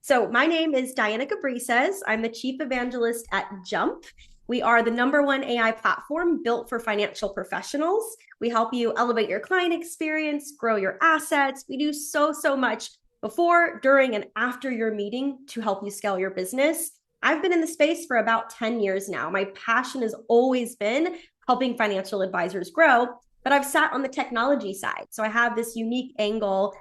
So my name is Diana Cabrices. I'm the Chief Evangelist at Jump. We are the #1 AI platform built for financial professionals. We help you elevate your client experience, grow your assets. We do so much before, during, and after your meeting to help you scale your business. I've been in the space for about 10 years now. My passion has always been helping financial advisors grow, but I've sat on the technology side. So I have this unique angle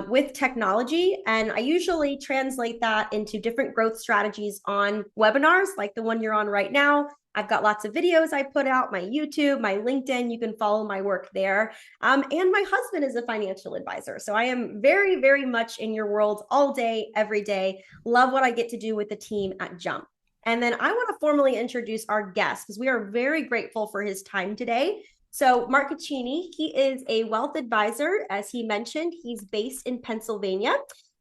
with technology, and I usually translate that into different growth strategies on webinars like the one you're on right now. I've got lots of videos I put out, my YouTube, my LinkedIn. You can follow my work there. And my husband is a financial advisor. So I am very much in your world all day, every day. Love what I get to do with the team at Jump. And then I want to formally introduce our guest because we are very grateful for his time today. So Mark Cecchini, he is a wealth advisor. As he mentioned, he's based in Pennsylvania,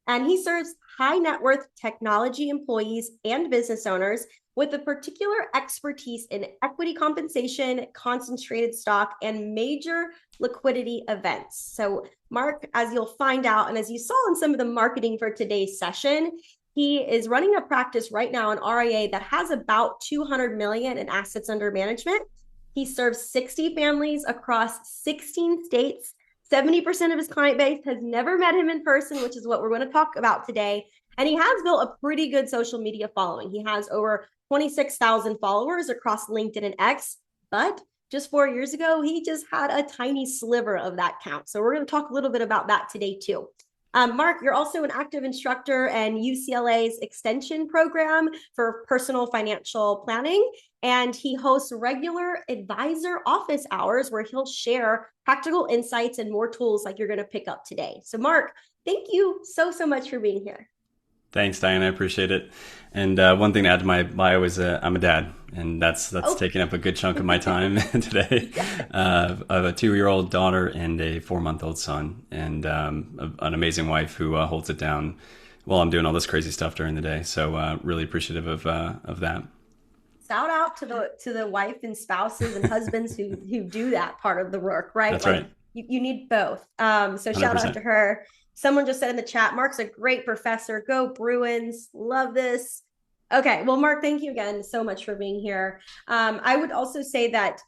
and he serves high net worth technology employees and business owners with a particular expertise in equity compensation, concentrated stock, and major liquidity events. So Mark, as you'll find out, and as you saw in some of the marketing for today's session, he is running a practice right now in RIA that has about 200 million in assets under management. He serves 60 families across 16 states. 70% of his client base has never met him in person, which is what we're going to talk about today. And he has built a pretty good social media following. He has over 26,000 followers across LinkedIn and X, but just 4 years ago, he just had a tiny sliver of that count. So we're going to talk a little bit about that today too. Mark, you're also an active instructor in UCLA's extension program for personal financial planning, and he hosts regular advisor office hours where he'll share practical insights and more tools like you're going to pick up today. So Mark, thank you so much for being here. Thanks, Diana. I appreciate it. And one thing to add to my bio is I'm a dad, and that's taking up a good chunk of my time today. I have a 2-year-old daughter and a 4-month-old son, and an amazing wife who holds it down while I'm doing all this crazy stuff during the day. So really appreciative of that. Shout out to the wife and spouses and husbands who do that part of the work, right? That's right. You need both. So shout 100%. out to her. Someone just said in the chat, Mark's a great professor. Go Bruins. Love this. Okay. Well, Mark, thank you again so much for being here. I would also say that,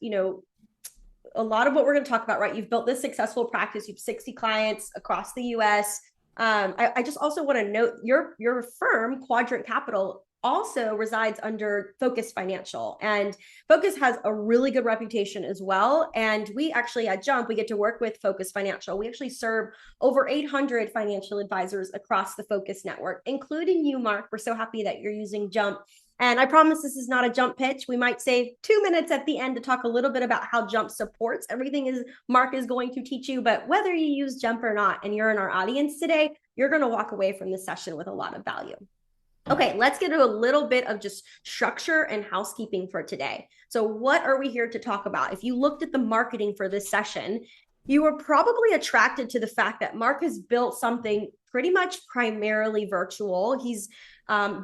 a lot of what we're going to talk about, right? You've built this successful practice. You have 60 clients across the US. I just also want to note your firm, Quadrant Capital, also resides under Focus Financial, and Focus has a really good reputation as well. And we actually at Jump, we get to work with Focus Financial. We actually serve over 800 financial advisors across the Focus network, including you, Mark. We're so happy that you're using Jump. And I promise this is not a Jump pitch. We might save 2 minutes at the end to talk a little bit about how Jump supports everything Mark is going to teach you. But whether you use Jump or not, and you're in our audience today, you're going to walk away from this session with a lot of value. Okay, let's get into a little bit of just structure and housekeeping for today. So what are we here to talk about? If you looked at the marketing for this session, you were probably attracted to the fact that Mark has built something pretty much primarily virtual. He's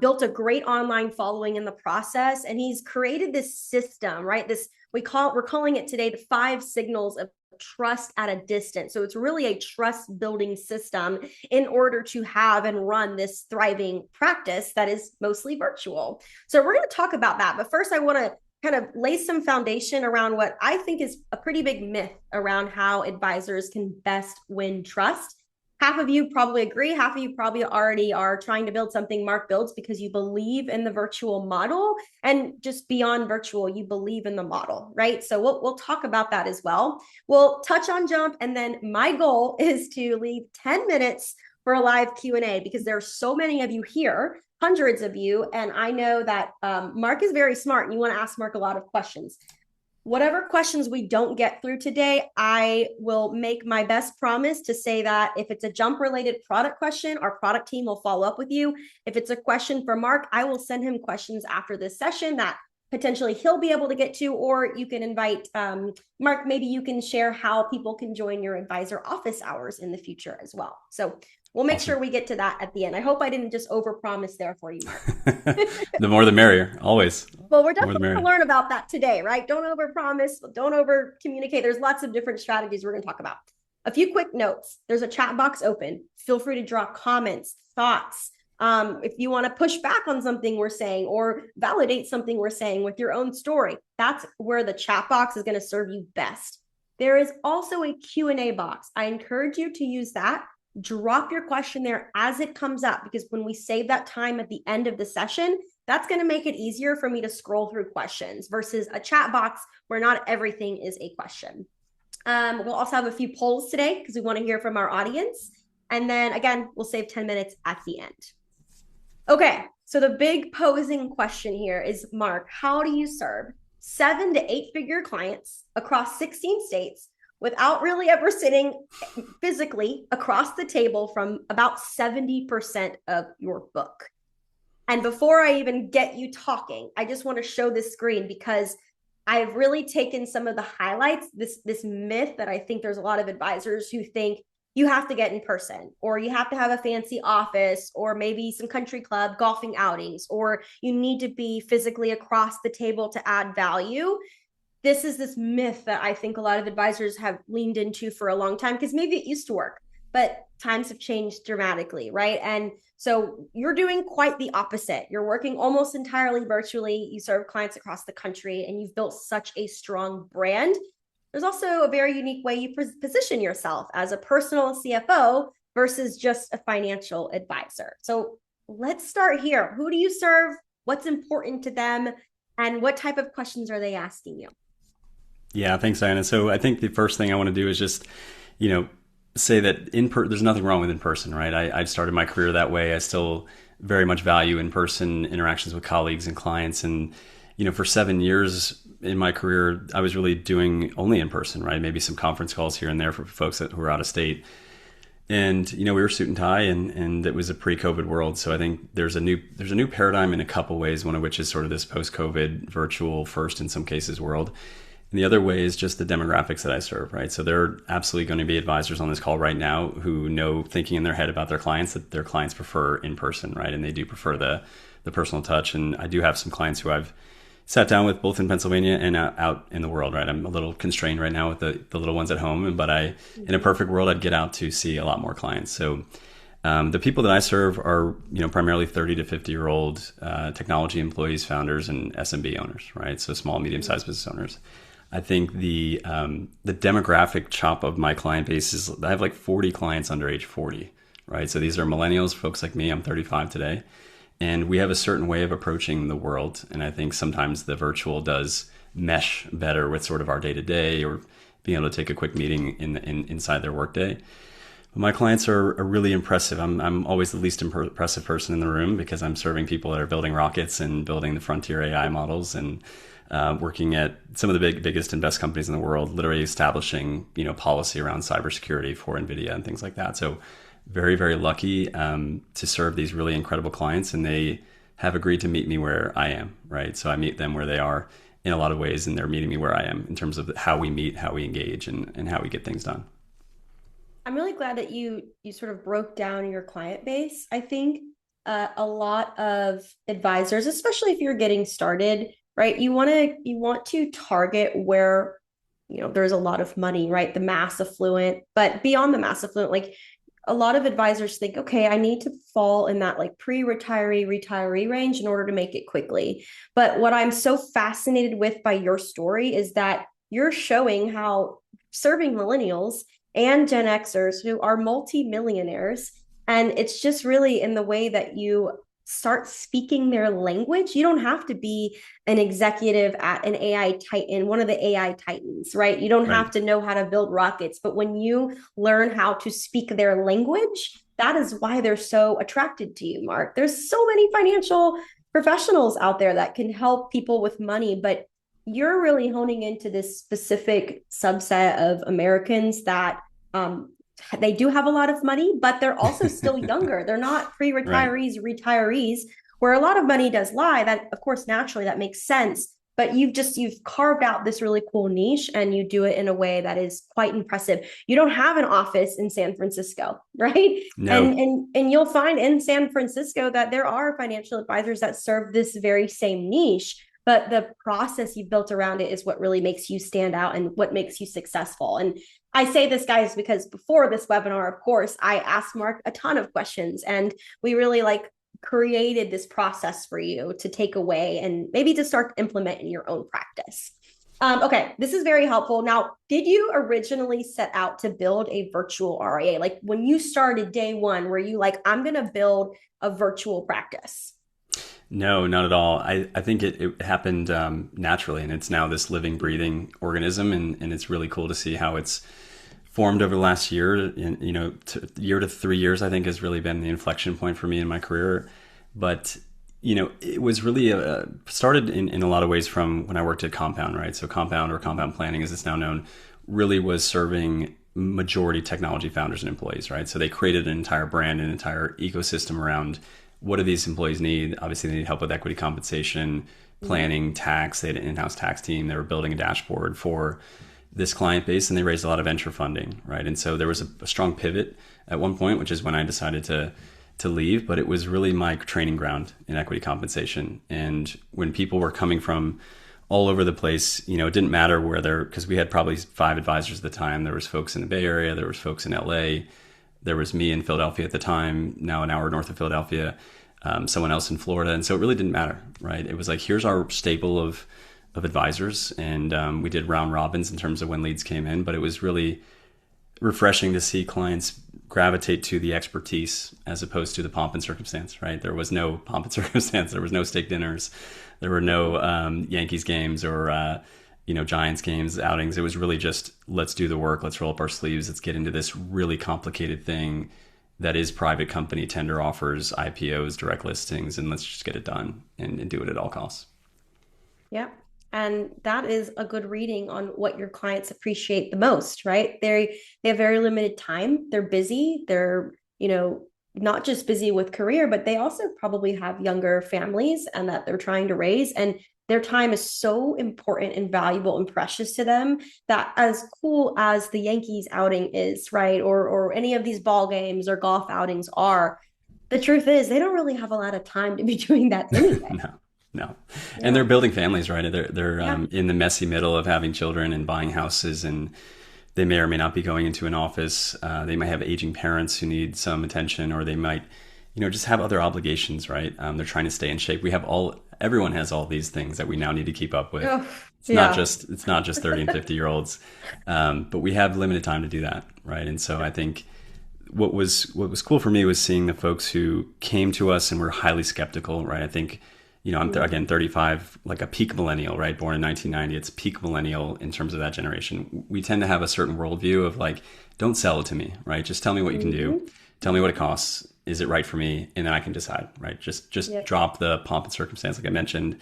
built a great online following in the process, and he's created this system, right? We're calling it today the 5 signals of trust at a distance. So it's really a trust building system in order to have and run this thriving practice that is mostly virtual. So we're going to talk about that. But first, I want to kind of lay some foundation around what I think is a pretty big myth around how advisors can best win trust. Half of you probably agree. Half of you probably already are trying to build something Mark builds because you believe in the virtual model, and just beyond virtual, you believe in the model, right? So we'll talk about that as well. We'll touch on Jump, and then my goal is to leave 10 minutes for a live Q&A because there are so many of you here, hundreds of you, and I know that Mark is very smart, and you want to ask Mark a lot of questions. Whatever questions we don't get through today, I will make my best promise to say that if it's a Jump related product question, our product team will follow up with you. If it's a question for Mark, I will send him questions after this session that potentially he'll be able to get to, or you can invite Mark, maybe you can share how people can join your advisor office hours in the future as well. So we'll make sure we get to that at the end. I hope I didn't just overpromise there for you, Mark. The more the merrier, always. Well, we're definitely going to learn about that today, right? Don't overpromise, don't over communicate. There's lots of different strategies we're going to talk about. A few quick notes. There's a chat box open. Feel free to drop comments, thoughts, If you want to push back on something we're saying or validate something we're saying with your own story, that's where the chat box is going to serve you best. There is also a Q&A box. I encourage you to use that. Drop your question there as it comes up, because when we save that time at the end of the session, that's going to make it easier for me to scroll through questions versus a chat box where not everything is a question. We'll also have a few polls today because we want to hear from our audience. And then again, we'll save 10 minutes at the end. Okay, so the big posing question here is, Mark, how do you serve 7 to 8 figure clients across 16 states without really ever sitting physically across the table from about 70% of your book? And before I even get you talking, I just want to show this screen because I've really taken some of the highlights, this myth that I think there's a lot of advisors who think you have to get in person, or you have to have a fancy office, or maybe some country club golfing outings, or you need to be physically across the table to add value. This is this myth that I think a lot of advisors have leaned into for a long time because maybe it used to work, but times have changed dramatically, right? And so you're doing quite the opposite. You're working almost entirely virtually. You serve clients across the country, and you've built such a strong brand. There's also a very unique way you position yourself as a personal CFO versus just a financial advisor. So let's start here. Who do you serve? What's important to them? And what type of questions are they asking you? Yeah, thanks, Diana. So I think the first thing I want to do is just, say that there's nothing wrong with in person, right? I started my career that way. I still very much value in person interactions with colleagues and clients. And, for 7 years in my career, I was really doing only in person, right? Maybe some conference calls here and there for folks who were out of state. And, we were suit and tie, and it was a pre-COVID world. So I think there's a new paradigm in a couple ways, one of which is sort of this post-COVID virtual first in some cases world. And the other way is just the demographics that I serve, right? So there are absolutely going to be advisors on this call right now who know, thinking in their head about their clients, that their clients prefer in person, right? And they do prefer the personal touch. And I do have some clients who I've sat down with both in Pennsylvania and out in the world, right? I'm a little constrained right now with the little ones at home, but in a perfect world, I'd get out to see a lot more clients. So the people that I serve are, primarily 30 to 50-year-old technology employees, founders, and SMB owners, right? So small, medium-sized business owners. I think the demographic chop of my client base is, I have like 40 clients under age 40, right? So these are millennials, folks like me. I'm 35 today. And we have a certain way of approaching the world. And I think sometimes the virtual does mesh better with sort of our day-to-day, or being able to take a quick meeting inside their workday. But my clients are really impressive. I'm always the least impressive person in the room because I'm serving people that are building rockets and building the frontier AI models, and working at some of the biggest and best companies in the world, literally establishing, policy around cybersecurity for NVIDIA and things like that. So very, very lucky to serve these really incredible clients, and they have agreed to meet me where I am, right? So I meet them where they are in a lot of ways, and they're meeting me where I am in terms of how we meet, how we engage, and how we get things done. I'm really glad that you sort of broke down your client base. I think a lot of advisors, especially if you're getting started, right? You want to target where, there's a lot of money, right? The mass affluent, but beyond the mass affluent, like a lot of advisors think, okay, I need to fall in that like retiree range in order to make it quickly. But what I'm so fascinated with by your story is that you're showing how serving millennials and Gen Xers who are multi-millionaires, and it's just really in the way that you start speaking their language. You don't have to be an executive at an AI titan, one of the AI titans, right? You don't have to know how to build rockets, but when you learn how to speak their language, that is why they're so attracted to you, Mark. There's so many financial professionals out there that can help people with money, but you're really honing into this specific subset of Americans that they do have a lot of money, but they're also still younger. They're not pre-retirees, retirees, where a lot of money does lie. That, of course, naturally that makes sense. But you've carved out this really cool niche, and you do it in a way that is quite impressive. You don't have an office in San Francisco, right? No. And you'll find in San Francisco that there are financial advisors that serve this very same niche. But the process you built around it is what really makes you stand out and what makes you successful. And I say this, guys, because before this webinar, of course, I asked Mark a ton of questions, and we really created this process for you to take away and maybe to start to implement in your own practice. Okay, this is very helpful. Now, did you originally set out to build a virtual RIA? Like when you started day one, were you like, I'm going to build a virtual practice? No, not at all. I think it happened naturally, and it's now this living, breathing organism, and it's really cool to see how it's formed over the last year. And, year to 3 years, I think, has really been the inflection point for me in my career. But it was really started in a lot of ways from when I worked at Compound, right? So Compound, or Compound Planning as it's now known, really was serving majority technology founders and employees, right? So they created an entire brand, an entire ecosystem around what do these employees need. Obviously, they need help with equity compensation, planning, tax. They had an in-house tax team. They were building a dashboard for this client base, and they raised a lot of venture funding, right? And so there was a strong pivot at one point, which is when I decided to leave, but it was really my training ground in equity compensation. And when people were coming from all over the place, it didn't matter where they're, because we had probably 5 advisors at the time. There was folks in the Bay Area, there was folks in LA, there was me in Philadelphia at the time, now an hour north of Philadelphia, someone else in Florida. And so it really didn't matter, right? It was like, here's our staple of advisors. And we did round robins in terms of when leads came in, but it was really refreshing to see clients gravitate to the expertise as opposed to the pomp and circumstance, right? There was no pomp and circumstance. There was no steak dinners. There were no Yankees games or, Giants games, outings. It was really just, let's do the work. Let's roll up our sleeves. Let's get into this really complicated thing that is private company tender offers, IPOs, direct listings, and let's just get it done and do it at all costs. Yeah. And that is a good reading on what your clients appreciate the most, right? They have very limited time. They're busy. They're, not just busy with career, but they also probably have younger families and that they're trying to raise. And their time is so important and valuable and precious to them that, as cool as the Yankees outing is, right? Or any of these ball games or golf outings are, the truth is they don't really have a lot of time to be doing that anyway. No. Yeah. And they're building families, right? They're Yeah. in the messy middle of having children and buying houses, and they may or may not be going into an office. They might have aging parents who need some attention, or they might, just have other obligations, right? They're trying to stay in shape. Everyone has all these things that we now need to keep up with. Oh, It's yeah. not just 30 and 50-year-olds, but we have limited time to do that, right? And so I think what was cool for me was seeing the folks who came to us and were highly skeptical, right? I think, I'm again 35, like a peak millennial, right? Born in 1990, it's peak millennial in terms of that generation. We tend to have a certain worldview of like, don't sell it to me, right? Just tell me what you can do. Tell me what it costs. Is it right for me? And then I can decide, right? Just Yep. drop the pomp and circumstance, like I mentioned,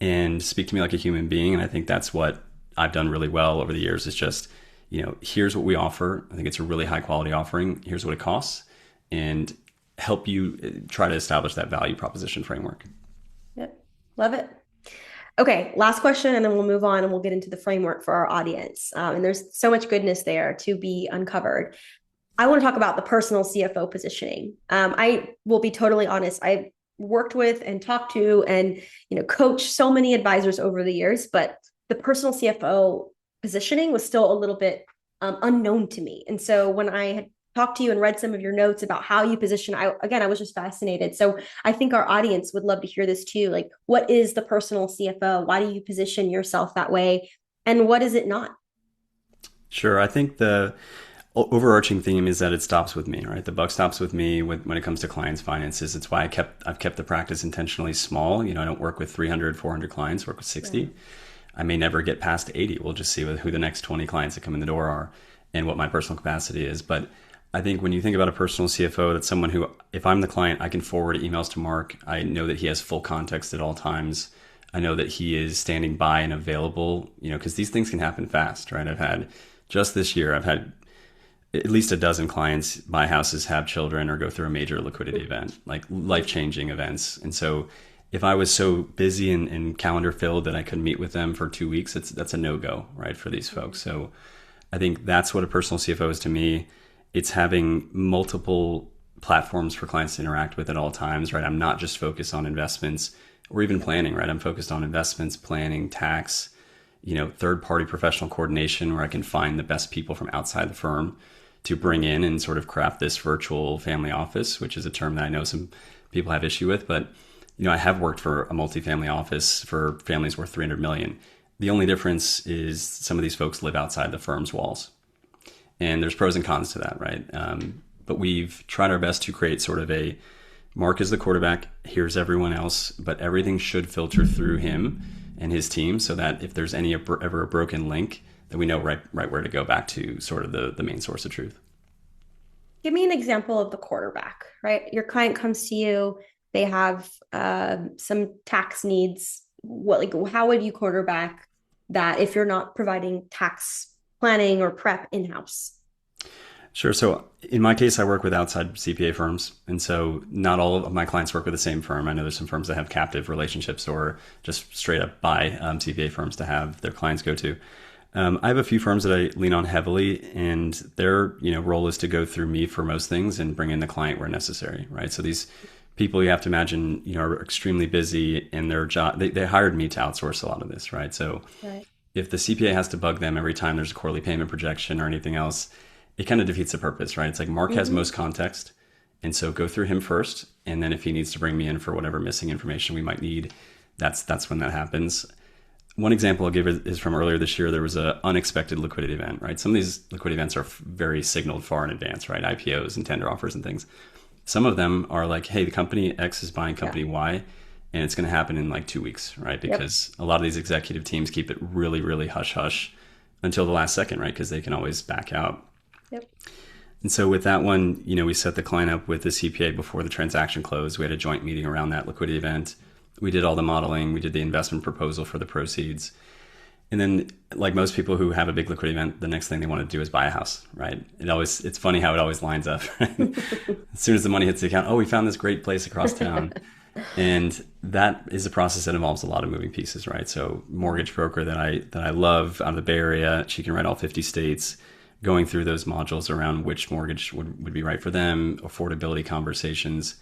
and speak to me like a human being. And I think that's what I've done really well over the years, is just, here's what we offer. I think it's a really high quality offering. Here's what it costs, and help you try to establish that value proposition framework. Yep. Love it. Okay, last question, and then we'll move on and we'll get into the framework for our audience. And there's so much goodness there to be uncovered. I want to talk about the personal CFO positioning. I will be totally honest. I've worked with and talked to and coached so many advisors over the years, but the personal CFO positioning was still a little bit unknown to me. And so when I had talked to you and read some of your notes about how you position, I was just fascinated. So I think our audience would love to hear this too. Like, what is the personal CFO? Why do you position yourself that way? And what is it not? Sure. I think the overarching theme is that it stops with me, right? The buck stops with me when it comes to clients' finances. It's why I've kept the practice intentionally small. I don't work with 300, 400 clients, work with 60. Right. I may never get past 80. We'll just see who the next 20 clients that come in the door are and what my personal capacity is. But I think when you think about a personal CFO, that's someone who, if I'm the client, I can forward emails to Mark. I know that he has full context at all times. I know that he is standing by and available, because these things can happen fast, right? Just this year, I've had at least a dozen clients buy houses, have children, or go through a major liquidity event, like life-changing events. And so if I was so busy and calendar filled that I couldn't meet with them for 2 weeks, that's a no-go, right, for these folks. So I think that's what a personal CFO is to me. It's having multiple platforms for clients to interact with at all times, right? I'm not just focused on investments or even planning, right? I'm focused on investments, planning, tax, third-party professional coordination, where I can find the best people from outside the firm to bring in and sort of craft this virtual family office, which is a term that I know some people have issue with. But I have worked for a multifamily office for families worth 300 million. The only difference is some of these folks live outside the firm's walls, and there's pros and cons to that, right? But we've tried our best to create sort of a Mark is the quarterback. Here's everyone else, but everything should filter through him and his team, so that if there's ever a broken link, that we know right where to go back to sort of the main source of truth. Give me an example of the quarterback, right? Your client comes to you, they have some tax needs. How would you quarterback that if you're not providing tax planning or prep in-house? Sure. So in my case, I work with outside CPA firms. And so not all of my clients work with the same firm. I know there's some firms that have captive relationships or just straight up buy CPA firms to have their clients go to. I have a few firms that I lean on heavily, and their role is to go through me for most things and bring in the client where necessary, right? So these people, you have to imagine, are extremely busy in their job. They hired me to outsource a lot of this, right? So Right. if the CPA has to bug them every time there's a quarterly payment projection or anything else, it kind of defeats the purpose, right? It's like Mark has most context, and so go through him first, and then if he needs to bring me in for whatever missing information we might need, that's when that happens. One example I'll give is from earlier this year. There was an unexpected liquidity event, right? Some of these liquidity events are very signaled far in advance, right? IPOs and tender offers and things. Some of them are like, hey, the company X is buying company Y, and it's going to happen in like 2 weeks, right? Because a lot of these executive teams keep it really, really hush hush until the last second, right? Because they can always back out. Yep. And so with that one, we set the client up with the CPA before the transaction closed. We had a joint meeting around that liquidity event. We did all the modeling. We did the investment proposal for the proceeds. And then, like most people who have a big liquidity event, the next thing they want to do is buy a house, right? It's funny how it always lines up. Right? As soon as the money hits the account, oh, we found this great place across town. And that is a process that involves a lot of moving pieces, right? So mortgage broker that I love out of the Bay Area, she can write all 50 states, going through those modules around which mortgage would be right for them, affordability conversations.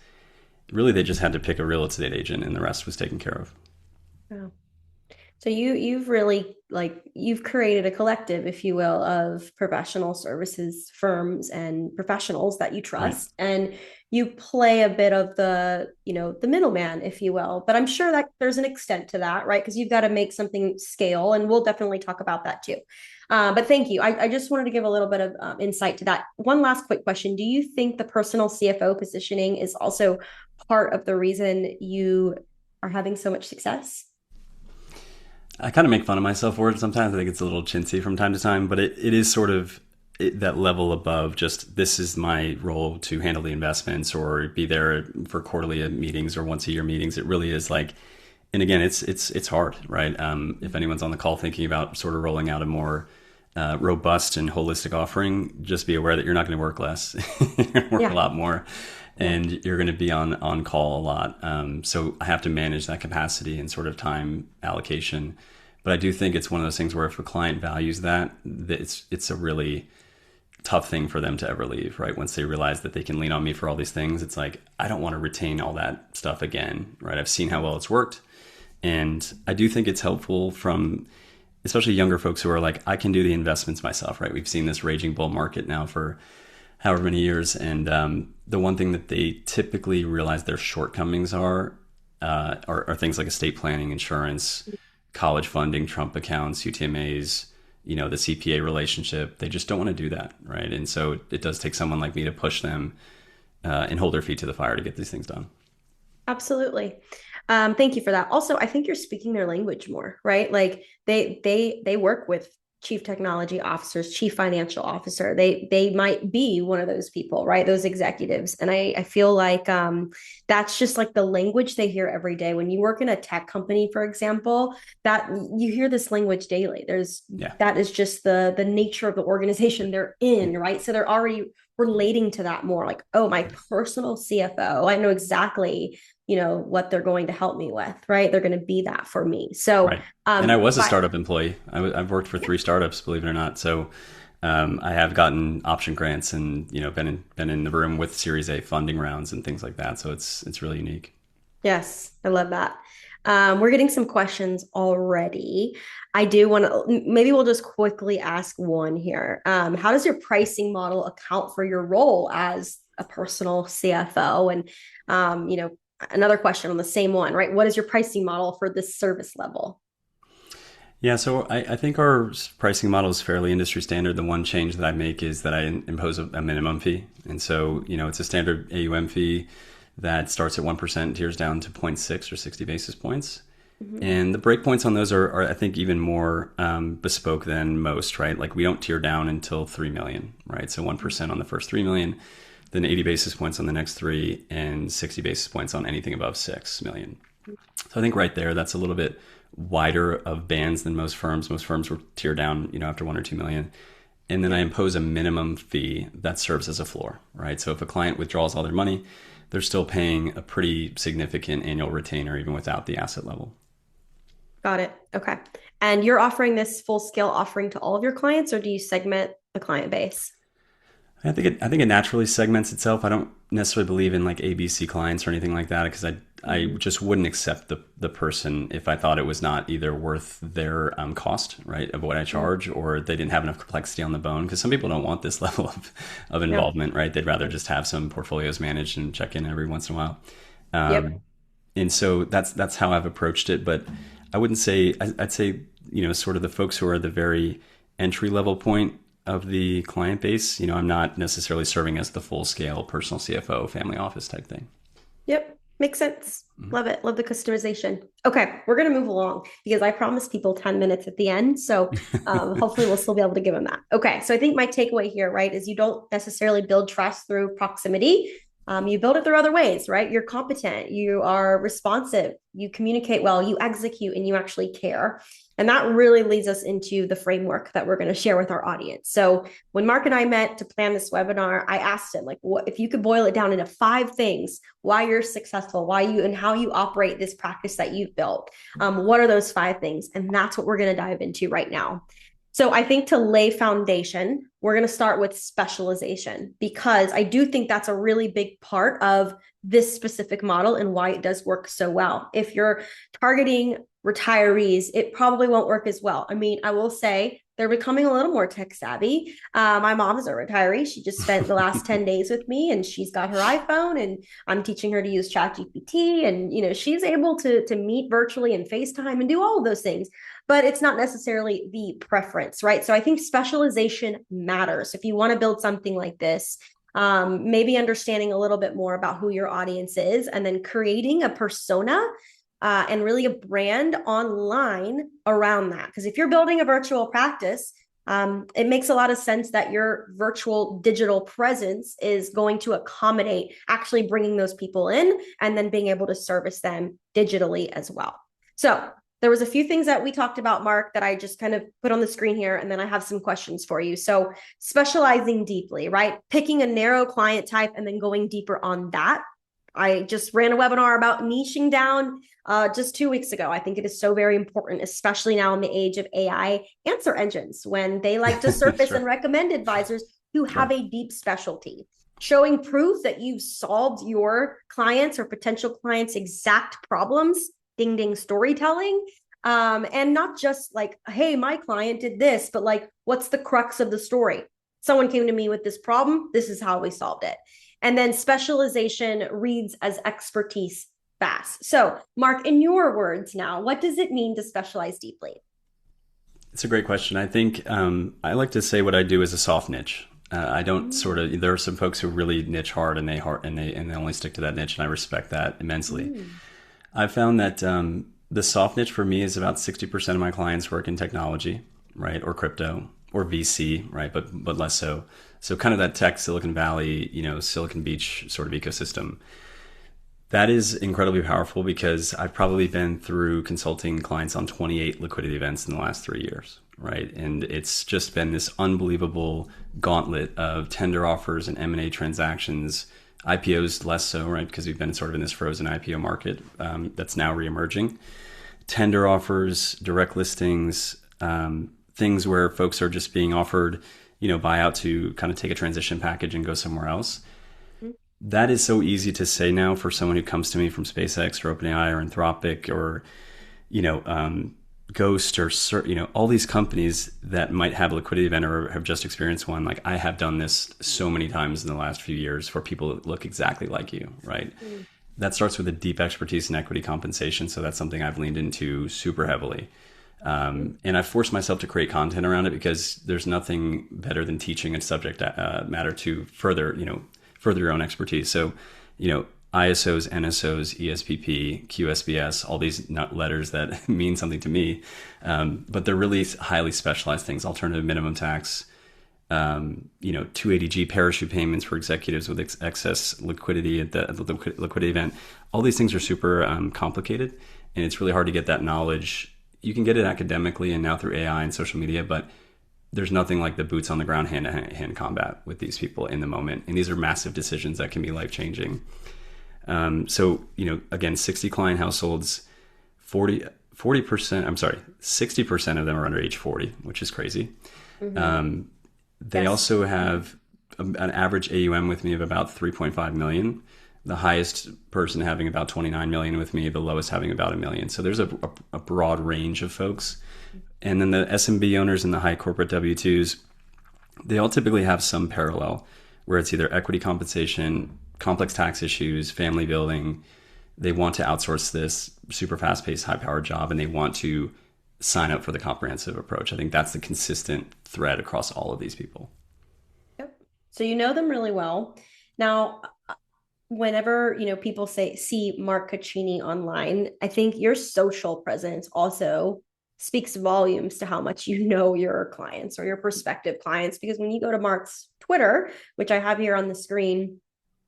Really, they just had to pick a real estate agent, and the rest was taken care of. Wow. So you've really you've created a collective, if you will, of professional services firms and professionals that you trust, Right. and you play a bit of the middleman, if you will. But I'm sure that there's an extent to that, right? Because you've got to make something scale, and we'll definitely talk about that too. But thank you. I just wanted to give a little bit of insight to that. One last quick question: do you think the personal CFO positioning is also part of the reason you are having so much success? I kind of make fun of myself for it sometimes. I think it's a little chintzy from time to time, but it is sort of that level above just this is my role to handle the investments or be there for quarterly meetings or once a year meetings. It really is like, and again, it's hard, right? If anyone's on the call thinking about sort of rolling out a more robust and holistic offering, just be aware that you're not going to work less. You're going to work a lot more, and you're going to be on call a lot. So I have to manage that capacity and sort of time allocation. But I do think it's one of those things where if a client values that it's a really tough thing for them to ever leave, right? Once they realize that they can lean on me for all these things, it's like, I don't want to retain all that stuff again, right? I've seen how well it's worked. And I do think it's helpful from especially younger folks who are like, I can do the investments myself, right? We've seen this raging bull market now for however many years. And the one thing that they typically realize their shortcomings are things like estate planning, insurance, college funding, Trump accounts, UTMAs, the CPA relationship. They just don't want to do that, right? And so it does take someone like me to push them and hold their feet to the fire to get these things done. Absolutely. Thank you for that. Also, I think you're speaking their language more, right? Like they work with chief technology officers, chief financial officer. They might be one of those people, right? Those executives. And I feel like that's just like the language they hear every day. When you work in a tech company, for example, that you hear this language daily. That is just the nature of the organization they're in, right? So they're already relating to that more like, oh, my personal CFO, I know exactly what they're going to help me with, right? They're going to be that for me. So, right. And I was a startup employee. I've worked for 3 startups, believe it or not. So, I have gotten option grants and, been in the room with Series A funding rounds and things like that. So it's really unique. Yes, I love that. We're getting some questions already. I do want to, maybe we'll just quickly ask one here. How does your pricing model account for your role as a personal CFO? And, another question on the same one, right? What is your pricing model for this service level? Yeah, so I think our pricing model is fairly industry standard. The one change that I make is that I impose a minimum fee. And so, it's a standard AUM fee that starts at 1%, tiers down to zero point 0.6 or 60 basis points. Mhm. And the breakpoints on those are, I think, even more bespoke than most, right? Like we don't tier down until 3 million, right? So 1% on the first 3 million, then 80 basis points on the next three, and 60 basis points on anything above 6 million. So I think right there, that's a little bit wider of bands than most firms. Most firms will tier down, after 1 or 2 million. And then I Yeah. impose a minimum fee that serves as a floor, right? So if a client withdraws all their money, they're still paying a pretty significant annual retainer even without the asset level. Got it. Okay. And you're offering this full scale offering to all of your clients, or do you segment the client base? I think it naturally segments itself. I don't necessarily believe in like ABC clients or anything like that because I Mhm. just wouldn't accept the person if I thought it was not either worth their cost, right, of what I Mhm. charge, or they didn't have enough complexity on the bone. Because some people don't want this level of Yep. involvement, right? They'd rather just have some portfolios managed and check in every once in a while. Yep. And so that's how I've approached it. But I wouldn't say I'd say sort of the folks who are the very entry level point of the client base. I'm not necessarily serving as the full scale personal CFO family office type thing. Yep. Makes sense. Mhm. Love it. Love the customization. Okay, we're gonna move along because I promised people 10 minutes at the end. So hopefully we'll still be able to give them that. Okay, so I think my takeaway here, right, is you don't necessarily build trust through proximity. You build it through other ways, right? You're competent, you are responsive, you communicate well, you execute, and you actually care. And that really leads us into the framework that we're going to share with our audience. So when Mark and I met to plan this webinar, I asked him, like, what if you could boil it down into 5 things why you're successful, why you and how you operate this practice that you've built. What are those 5 things? And that's what we're going to dive into right now. So I think to lay foundation, we're going to start with specialization because I do think that's a really big part of this specific model and why it does work so well. If you're targeting retirees, it probably won't work as well. I mean, I will say they're becoming a little more tech savvy. My mom is a retiree. She just spent the last 10 days with me and she's got her iPhone and I'm teaching her to use ChatGPT and she's able to meet virtually and FaceTime and do all of those things, but it's not necessarily the preference, right? So I think specialization matters. If you want to build something like this, maybe understanding a little bit more about who your audience is and then creating a persona and really a brand online around that. Because if you're building a virtual practice, it makes a lot of sense that your virtual digital presence is going to accommodate actually bringing those people in and then being able to service them digitally as well. So there was a few things that we talked about, Mark, that I just kind of put on the screen here, and then I have some questions for you. So specializing deeply, right? Picking a narrow client type and then going deeper on that. I just ran a webinar about niching down just 2 weeks ago. I think it is so very important, especially now in the age of AI answer engines, when they like to surface Sure, and recommend advisors who have sure. a deep specialty. Showing proof that you've solved your clients or potential clients' exact problems, ding ding storytelling. And not just like, hey, my client did this, but like, what's the crux of the story? Someone came to me with this problem. This is how we solved it. And then specialization reads as expertise fast. So, Mark, in your words now, what does it mean to specialize deeply? It's a great question. I think I like to say what I do is a soft niche. I don't Mm, sort of. There are some folks who really niche hard and they only stick to that niche, and I respect that immensely. mm, I've found that the soft niche for me is about 60% of my clients work in technology, right, or crypto, or VC, right, but less so. So kind of that tech Silicon Valley, Silicon Beach sort of ecosystem. That is incredibly powerful because I've probably been through consulting clients on 28 liquidity events in the last 3 years, right? And it's just been this unbelievable gauntlet of tender offers and M&A transactions, IPOs less so, right? Because we've been sort of in this frozen IPO market that's now reemerging. Tender offers, direct listings, things where folks are just being offered, buyout to kind of take a transition package and go somewhere else. mm, That is so easy to say now for someone who comes to me from SpaceX or OpenAI or Anthropic or you know um, Ghost or all these companies that might have a liquidity event or have just experienced one. Like I have done this so many times in the last few years for people that look exactly like you, right? Mm. That starts with a deep expertise in equity compensation. So that's something I've leaned into super heavily. And I forced myself to create content around it because there's nothing better than teaching a subject matter to further your own expertise. So, ISOs, NSOs, ESPP, QSBS, all these letters that mean something to me. But they're really highly specialized things. Alternative minimum tax, 280G parachute payments for executives with excess liquidity at the liquidity event. All these things are super complicated, and it's really hard to get that knowledge. You can get it academically and now through AI and social media, but there's nothing like the boots on the ground hand-to-hand combat with these people in the moment. And these are massive decisions that can be life-changing. So, again, 60 client households, 40%, I'm sorry, 60% of them are under age 40, which is crazy. Mm-hmm. They also have an average AUM with me of about 3.5 million. The highest person having about 29 million with me, the lowest having about 1 million. So there's a broad range of folks. And then the SMB owners and the high corporate W-2s, they all typically have some parallel where it's either equity compensation, complex tax issues, family building. They want to outsource this super fast-paced, high-powered job, and they want to sign up for the comprehensive approach. I think that's the consistent thread across all of these people. Yep. So you know them really well. Now, whenever people see Mark Cecchini online, I think your social presence also speaks volumes to how much you know your clients or your prospective clients. Because when you go to Mark's Twitter, which I have here on the screen,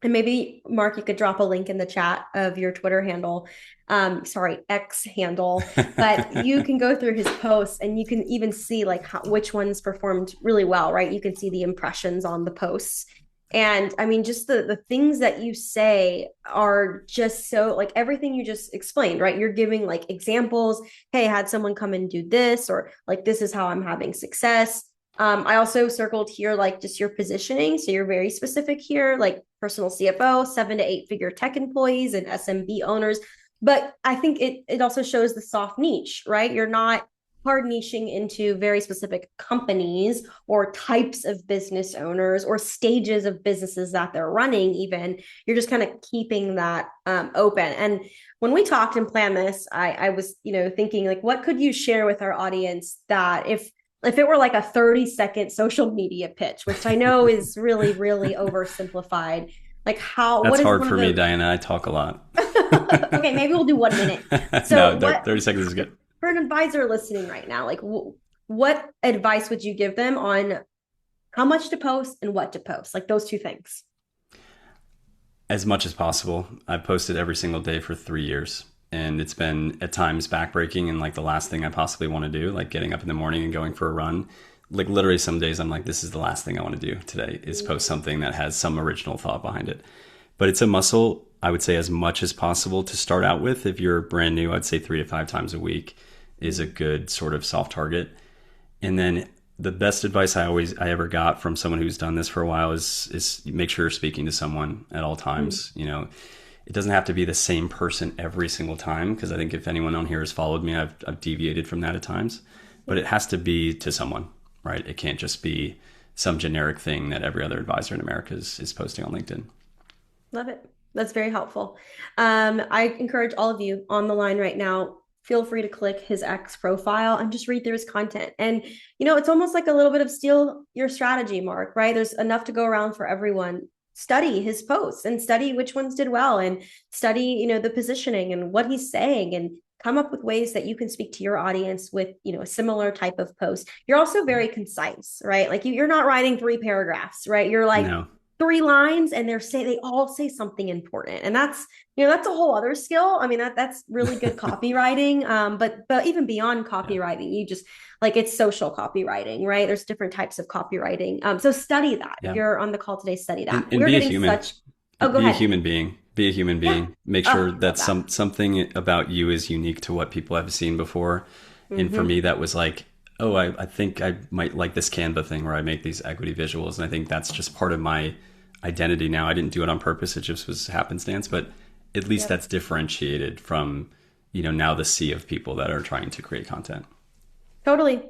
and maybe Mark, you could drop a link in the chat of your Twitter handle, X handle, but you can go through his posts and you can even see like which ones performed really well, right? You can see the impressions on the posts. And I mean, just the things that you say are just so like everything you just explained, right? You're giving like examples. Hey, I had someone come and do this, or like, this is how I'm having success. I also circled here, like just your positioning. So you're very specific here, like personal CFO, 7 to 8 figure tech employees and SMB owners. But I think it also shows the soft niche, right? You're not hard niching into very specific companies or types of business owners or stages of businesses that they're running. Even you're just kind of keeping that open. And when we talked and planned this, I was thinking like, what could you share with our audience that if it were like a 30-second social media pitch, which I know is really, really oversimplified, like That's what is hard one for of me, the, Diana. I talk a lot. okay, maybe we'll do 1 minute. So No, what, 30 seconds is good. for an advisor listening right now, like what advice would you give them on how much to post and what to post? Like those two things. As much as possible. I've posted every single day for 3 years. And it's been at times backbreaking and like the last thing I possibly want to do, like getting up in the morning and going for a run. Like literally some days I'm like, this is the last thing I want to do today is post something that has some original thought behind it. But it's a muscle, I would say, as much as possible to start out with. If you're brand new, I'd say 3 to 5 times a week is a good sort of soft target. And then the best advice I ever got from someone who's done this for a while is make sure you're speaking to someone at all times. It doesn't have to be the same person every single time, because I think if anyone on here has followed me, I've deviated from that at times. But it has to be to someone, right? It can't just be some generic thing that every other advisor in America is posting on LinkedIn. Love it. That's very helpful. I encourage all of you on the line right now, feel free to click his X profile and just read through his content. And, it's almost like a little bit of steal your strategy, Mark, right? There's enough to go around for everyone. Study his posts and study which ones did well and study, the positioning and what he's saying and come up with ways that you can speak to your audience with, a similar type of post. You're also very concise, right? Like you're not writing 3 paragraphs, right? You're like, No. 3 lines and they all say something important. And that's a whole other skill. I mean, that's really good copywriting. But even beyond copywriting, you just like it's social copywriting, right? There's different types of copywriting. So study that. Yeah. If you're on the call today, study that. And We're be a getting human. go Be ahead. a human being. Be a human being. Yeah. Make sure that that. something about you is unique to what people have seen before. And for me, that was like, oh, I think I might like this Canva thing where I make these equity visuals. And I think that's just part of my identity now. I didn't do it on purpose. It just was happenstance, but at least that's differentiated from now the sea of people that are trying to create content. Totally.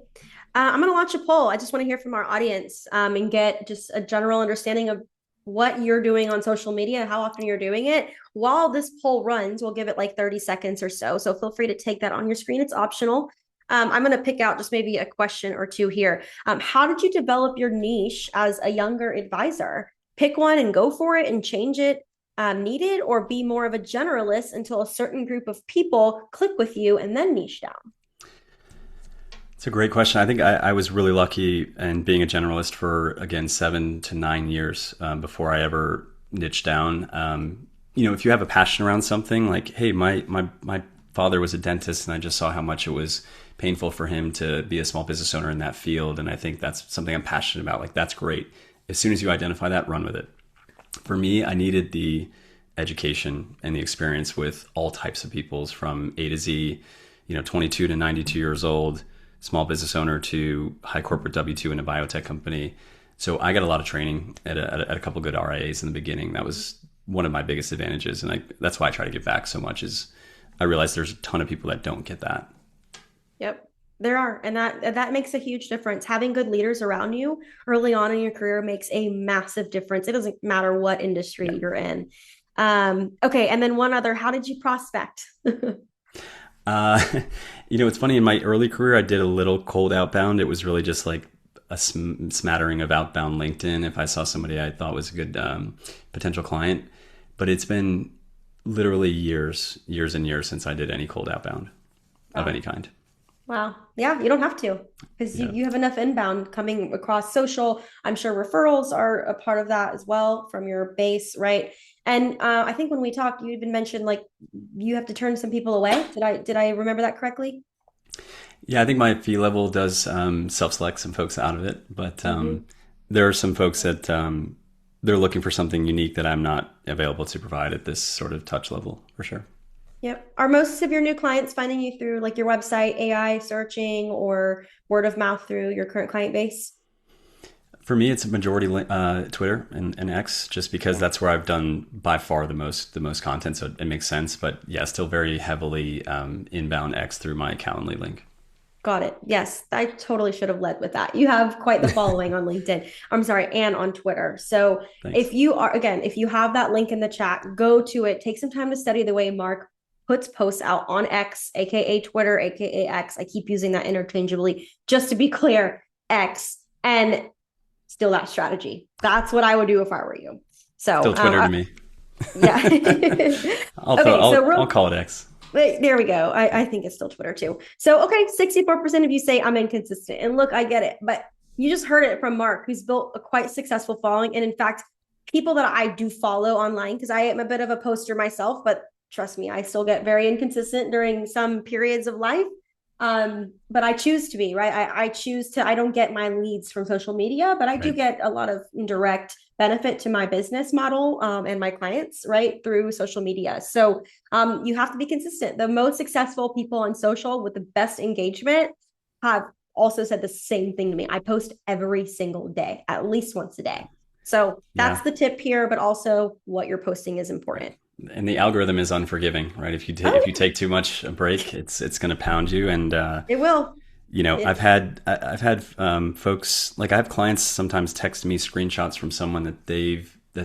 I'm going to launch a poll. I just want to hear from our audience and get just a general understanding of what you're doing on social media, how often you're doing it. While this poll runs, we'll give it like 30 seconds or so. So feel free to take that on your screen. It's optional. I'm going to pick out just maybe a question or two here. How did you develop your niche as a younger advisor? Pick one and go for it and change it needed, or be more of a generalist until a certain group of people click with you and then niche down? It's a great question. I think I was really lucky in being a generalist for, again, 7 to 9 years before I ever niched down. If you have a passion around something, like, hey, my father was a dentist and I just saw how much it was painful for him to be a small business owner in that field. And I think that's something I'm passionate about. Like, that's great. As soon as you identify that, run with it. For me, I needed the education and the experience with all types of peoples from A to Z, 22 to 92 years old, small business owner to high corporate W-2 in a biotech company. So I got a lot of training at a couple of good RIAs in the beginning. That was one of my biggest advantages. And that's why I try to give back so much, is I realize there's a ton of people that don't get that. Yep, there are. And that makes a huge difference. Having good leaders around you early on in your career makes a massive difference. It doesn't matter what industry you're in. Okay. And then one other, how did you prospect? It's funny, in my early career, I did a little cold outbound. It was really just like a smattering of outbound LinkedIn if I saw somebody I thought was a good potential client. But it's been literally years and years since I did any cold outbound of any kind. Wow. Yeah, you don't have to, because you have enough inbound coming across social. I'm sure referrals are a part of that as well from your base, right? And I think when we talked, you even mentioned like you have to turn some people away. Did I remember that correctly? Yeah, I think my fee level does self-select some folks out of it, but there are some folks that they're looking for something unique that I'm not available to provide at this sort of touch level, for sure. Yep. Are most of your new clients finding you through like your website, AI searching, or word of mouth through your current client base? For me, it's a majority Twitter and X, just because that's where I've done by far the most content, so it makes sense. But yeah, still very heavily inbound X through my Calendly link. Got it. Yes, I totally should have led with that. You have quite the following on LinkedIn. I'm sorry, and on Twitter. So Thanks. if you have that link in the chat, go to it. Take some time to study the way Mark puts posts out on X, aka Twitter, aka X. I keep using that interchangeably. Just to be clear, X, and steal that strategy. That's what I would do if I were you. So Still Twitter to me. yeah. I'll call it X. There we go. I think it's still Twitter too. So, okay, 64% of you say I'm inconsistent. And look, I get it. But you just heard it from Mark, who's built a quite successful following. And in fact, people that I do follow online, because I am a bit of a poster myself, but trust me, I still get very inconsistent during some periods of life. But I choose to be, right? I choose to, I don't get my leads from social media, but I do get a lot of indirect benefit to my business model and my clients, right, through social media. So you have to be consistent. The most successful people on social with the best engagement have also said the same thing to me. I post every single day, at least once a day. So that's the tip here, but also what you're posting is important. And the algorithm is unforgiving, right? If you take too much a break, it's going to pound you. And it will. I've had folks, like, I have clients sometimes text me screenshots from someone that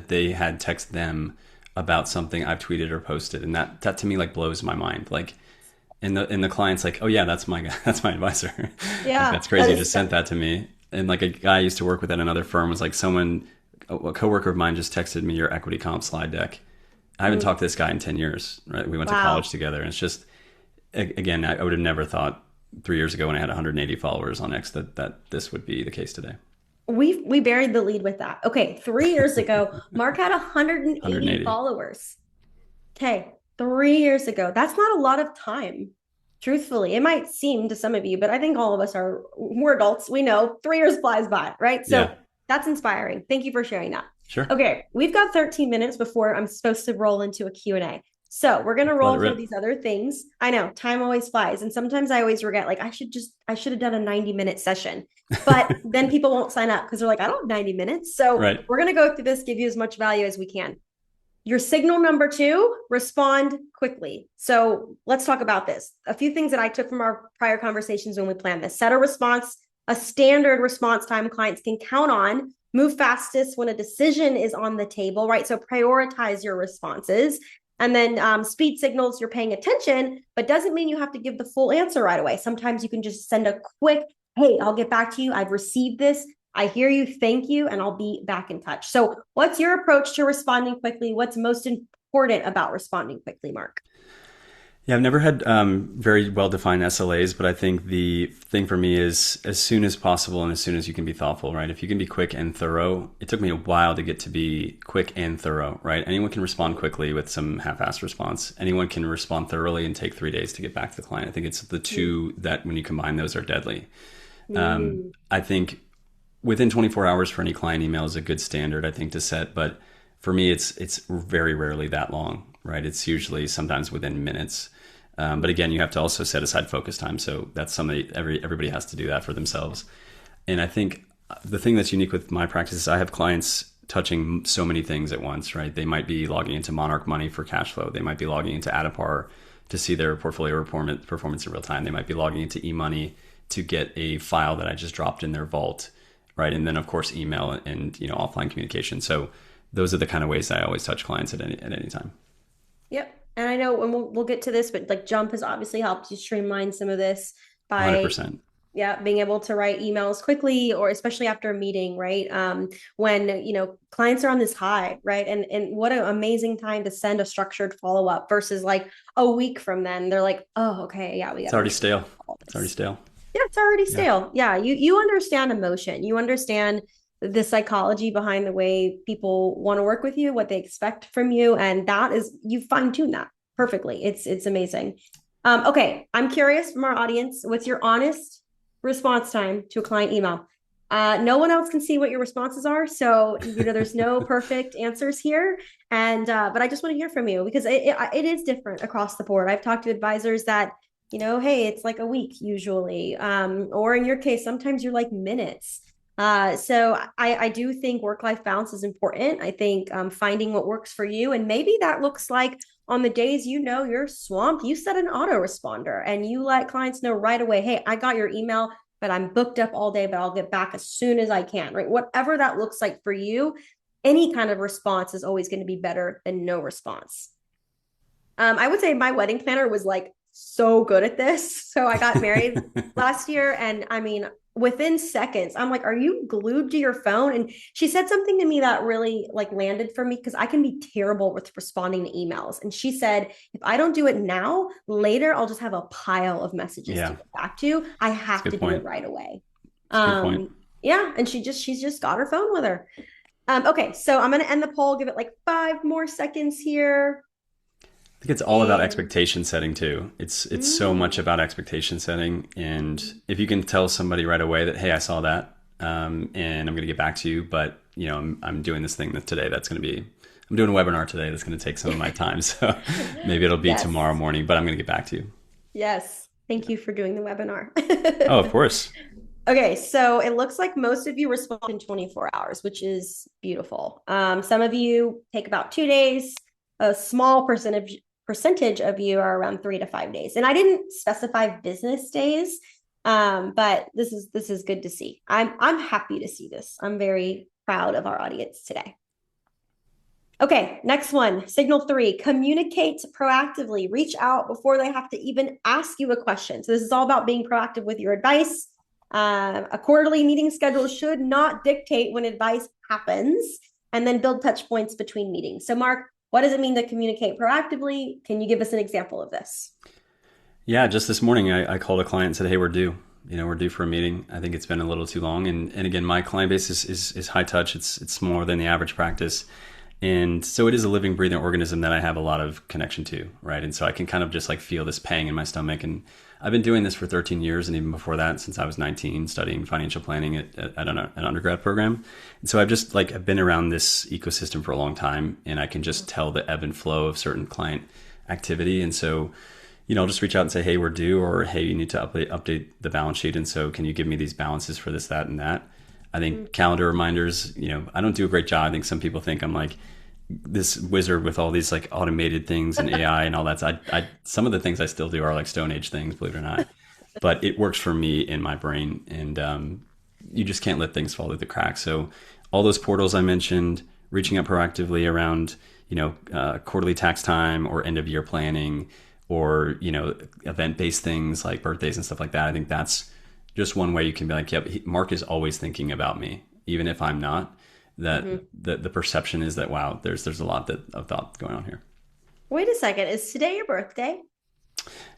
they had text them about something I've tweeted or posted, and that to me like blows my mind. Like, and the client's like, oh yeah, that's my advisor. Yeah, like, that's crazy. You just sent that to me. And like, a guy I used to work with at another firm was like, a coworker of mine just texted me your equity comp slide deck. I haven't talked to this guy in 10 years, right? We went to college together. And it's just, again, I would have never thought 3 years ago when I had 180 followers on X that this would be the case today. We buried the lead with that. Okay, 3 years ago, Mark had 180 followers. Okay, 3 years ago. That's not a lot of time. Truthfully, it might seem to some of you, but I think all of us we're adults. We know 3 years flies by, right? So that's inspiring. Thank you for sharing that. Sure. Okay, we've got 13 minutes before I'm supposed to roll into a Q&A. So we're going to roll through these other things. I know time always flies. And sometimes I always regret, like, I should have done a 90-minute session, but then people won't sign up because they're like, I don't have 90 minutes. So we're going to go through this, give you as much value as we can. Your signal number two, respond quickly. So let's talk about this. A few things that I took from our prior conversations when we planned this. Set a response, a standard response time clients can count on. Move fastest when a decision is on the table, right? So prioritize your responses. And then speed signals you're paying attention, but doesn't mean you have to give the full answer right away. Sometimes you can just send a quick, hey, I'll get back to you. I've received this. I hear you. Thank you. And I'll be back in touch. So what's your approach to responding quickly? What's most important about responding quickly, Mark? Yeah, I've never had very well defined SLAs, but I think the thing for me is as soon as possible and as soon as you can be thoughtful, right? If you can be quick and thorough, it took me a while to get to be quick and thorough, right? Anyone can respond quickly with some half-assed response. Anyone can respond thoroughly and take 3 days to get back to the client. I think it's the two that when you combine those are deadly. I think within 24 hours for any client email is a good standard, I think, to set. But for me, it's very rarely that long, right? It's usually sometimes within minutes. But again, you have to also set aside focus time. So that's something everybody has to do that for themselves. And I think the thing that's unique with my practice is I have clients touching so many things at once, right? They might be logging into Monarch Money for cash flow. They might be logging into Adapar to see their portfolio performance in real time. They might be logging into eMoney to get a file that I just dropped in their vault, right? And then of course email and offline communication. So those are the kind of ways I always touch clients at any time. Yep. And I know, and we'll get to this, but like Jump has obviously helped you streamline some of this by 100%. yeah, being able to write emails quickly, or especially after a meeting, right? When clients are on this high, right? And what an amazing time to send a structured follow up versus like a week from then. They're like, oh, okay, yeah, we got. It's already stale. It's already stale. Yeah, it's already stale. Yeah, you understand emotion. You understand the psychology behind the way people want to work with you, what they expect from you, and that is you fine tune that perfectly. It's amazing. Okay, I'm curious from our audience, what's your honest response time to a client email? No one else can see what your responses are, so there's no perfect answers here. And but I just want to hear from you because it is different across the board. I've talked to advisors that hey, it's like a week usually, or in your case, sometimes you're like minutes. So I do think work-life balance is important. I think finding what works for you, and maybe that looks like on the days you're swamped, you set an autoresponder and you let clients know right away, hey, I got your email, but I'm booked up all day, but I'll get back as soon as I can, right? Whatever that looks like for you, any kind of response is always going to be better than no response. I would say my wedding planner was like so good at this. So I got married last year, and I mean, within seconds, I'm like, are you glued to your phone? And she said something to me that really like landed for me because I can be terrible with responding to emails. And she said, if I don't do it now, later I'll just have a pile of messages to get back to. I have to do it right away. Yeah. And she's just got her phone with her. Okay. So I'm going to end the poll, give it like 5 more seconds here. I think it's all about expectation setting too. It's so much about expectation setting. And if you can tell somebody right away that, hey, I saw that, and I'm going to get back to you, but I'm doing this thing today. I'm doing a webinar today. That's going to take some of my time. So maybe it'll be tomorrow morning, but I'm going to get back to you. Yes. Thank you for doing the webinar. Oh, of course. Okay, so it looks like most of you respond in 24 hours, which is beautiful. Some of you take about 2 days. A small percentage of you are around 3 to 5 days. And I didn't specify business days, but this is good to see. I'm happy to see this. I'm very proud of our audience today. Okay, next one, signal 3, communicate proactively, reach out before they have to even ask you a question. So this is all about being proactive with your advice. A quarterly meeting schedule should not dictate when advice happens, and then build touch points between meetings. So Mark, what does it mean to communicate proactively? Can you give us an example of this? Yeah, just this morning, I called a client and said, hey, we're due. We're due for a meeting. I think it's been a little too long. And again, my client base is high touch. It's smaller than the average practice. And so it is a living, breathing organism that I have a lot of connection to, right? And so I can kind of just like feel this pang in my stomach. And I've been doing this for 13 years, and even before that, since I was 19, studying financial planning at an undergrad program. And so I've been around this ecosystem for a long time, and I can just tell the ebb and flow of certain client activity. And so, I'll just reach out and say, hey, we're due, or hey, you need to update the balance sheet. And so can you give me these balances for this, that, and that? I think calendar reminders, I don't do a great job. I think some people think I'm like this wizard with all these like automated things and AI and all that. So some of the things I still do are like Stone Age things, believe it or not. But it works for me in my brain, and you just can't let things fall through the cracks. So all those portals I mentioned, reaching out proactively around, quarterly tax time or end of year planning, or event based things like birthdays and stuff like that. I think that's just one way you can be like, yep, Mark is always thinking about me, even if I'm not. That Mhm. the perception is that wow, there's a lot of thought going on here. Wait a second. Is today your birthday?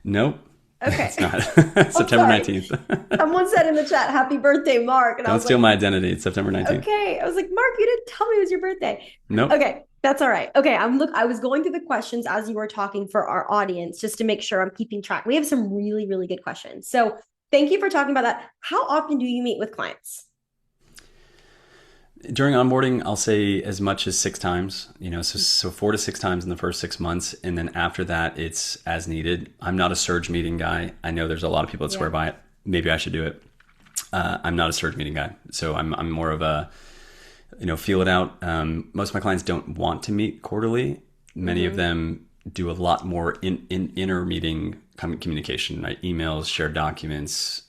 Nope, Okay. it's not. I'm September sorry. 19th. Someone said in the chat, happy birthday, Mark. And I Don't was steal like, my identity. It's September 19th. okay. I was like, Mark, you didn't tell me it was your birthday. Nope. Okay, that's all right. Okay, I was going through the questions as you were talking for our audience just to make sure I'm keeping track. We have some really, really good questions. So thank you for talking about that. How often do you meet with clients? During onboarding, I'll say as much as 6 times, so 4 to 6 times in the first 6 months. And then after that, it's as needed. I'm not a surge meeting guy. I know there's a lot of people that Yeah. swear by it. Maybe I should do it. I'm not a surge meeting guy. So I'm more of a, feel it out. Most of my clients don't want to meet quarterly. Many of Mm-hmm. them do a lot more in inner meeting communication, right? Emails, shared documents,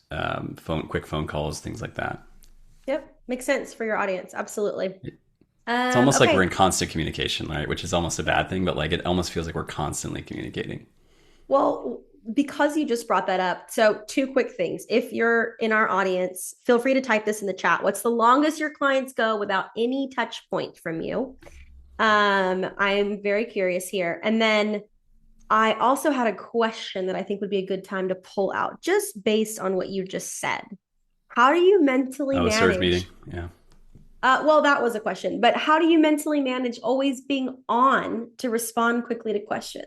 quick phone calls, things like that. Yep. Makes sense for your audience. Absolutely. It's almost like we're Okay. in constant communication, right? Which is almost a bad thing, but like it almost feels like we're constantly communicating. Well, because you just brought that up, so two quick things. If you're in our audience, feel free to type this in the chat. What's the longest your clients go without any touch point from you? I'm very curious here. And then I also had a question that I think would be a good time to pull out just based on what you just said. How do you mentally Oh, a surge meeting. manage? Yeah. Well, that was a question, but how do you mentally manage always being on to respond quickly to questions?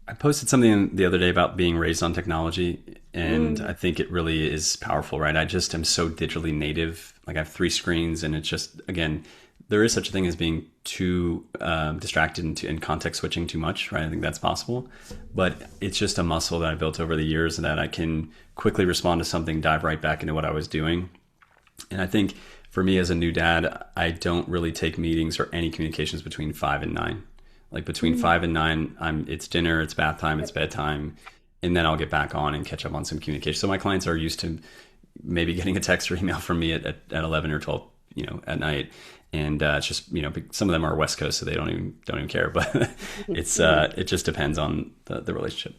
I posted something the other day about being raised on technology, and I Mm, think it really is powerful, right? I just am so digitally native. Like I have 3 screens, and it's just, again, there is such a thing as being too distracted and context switching too much, right? I think that's possible, but it's just a muscle that I built over the years that I can quickly respond to something, dive right back into what I was doing. And I think for me as a new dad, I don't really take meetings or any communications between 5 and 9. Like between mm, 5 and 9, it's dinner, it's bath time, it's yep. bedtime, and then I'll get back on and catch up on some communication. So my clients are used to maybe getting a text or email from me at 11 or 12, at night. And it's just, some of them are West Coast, so they don't even care. But it just depends on the relationship.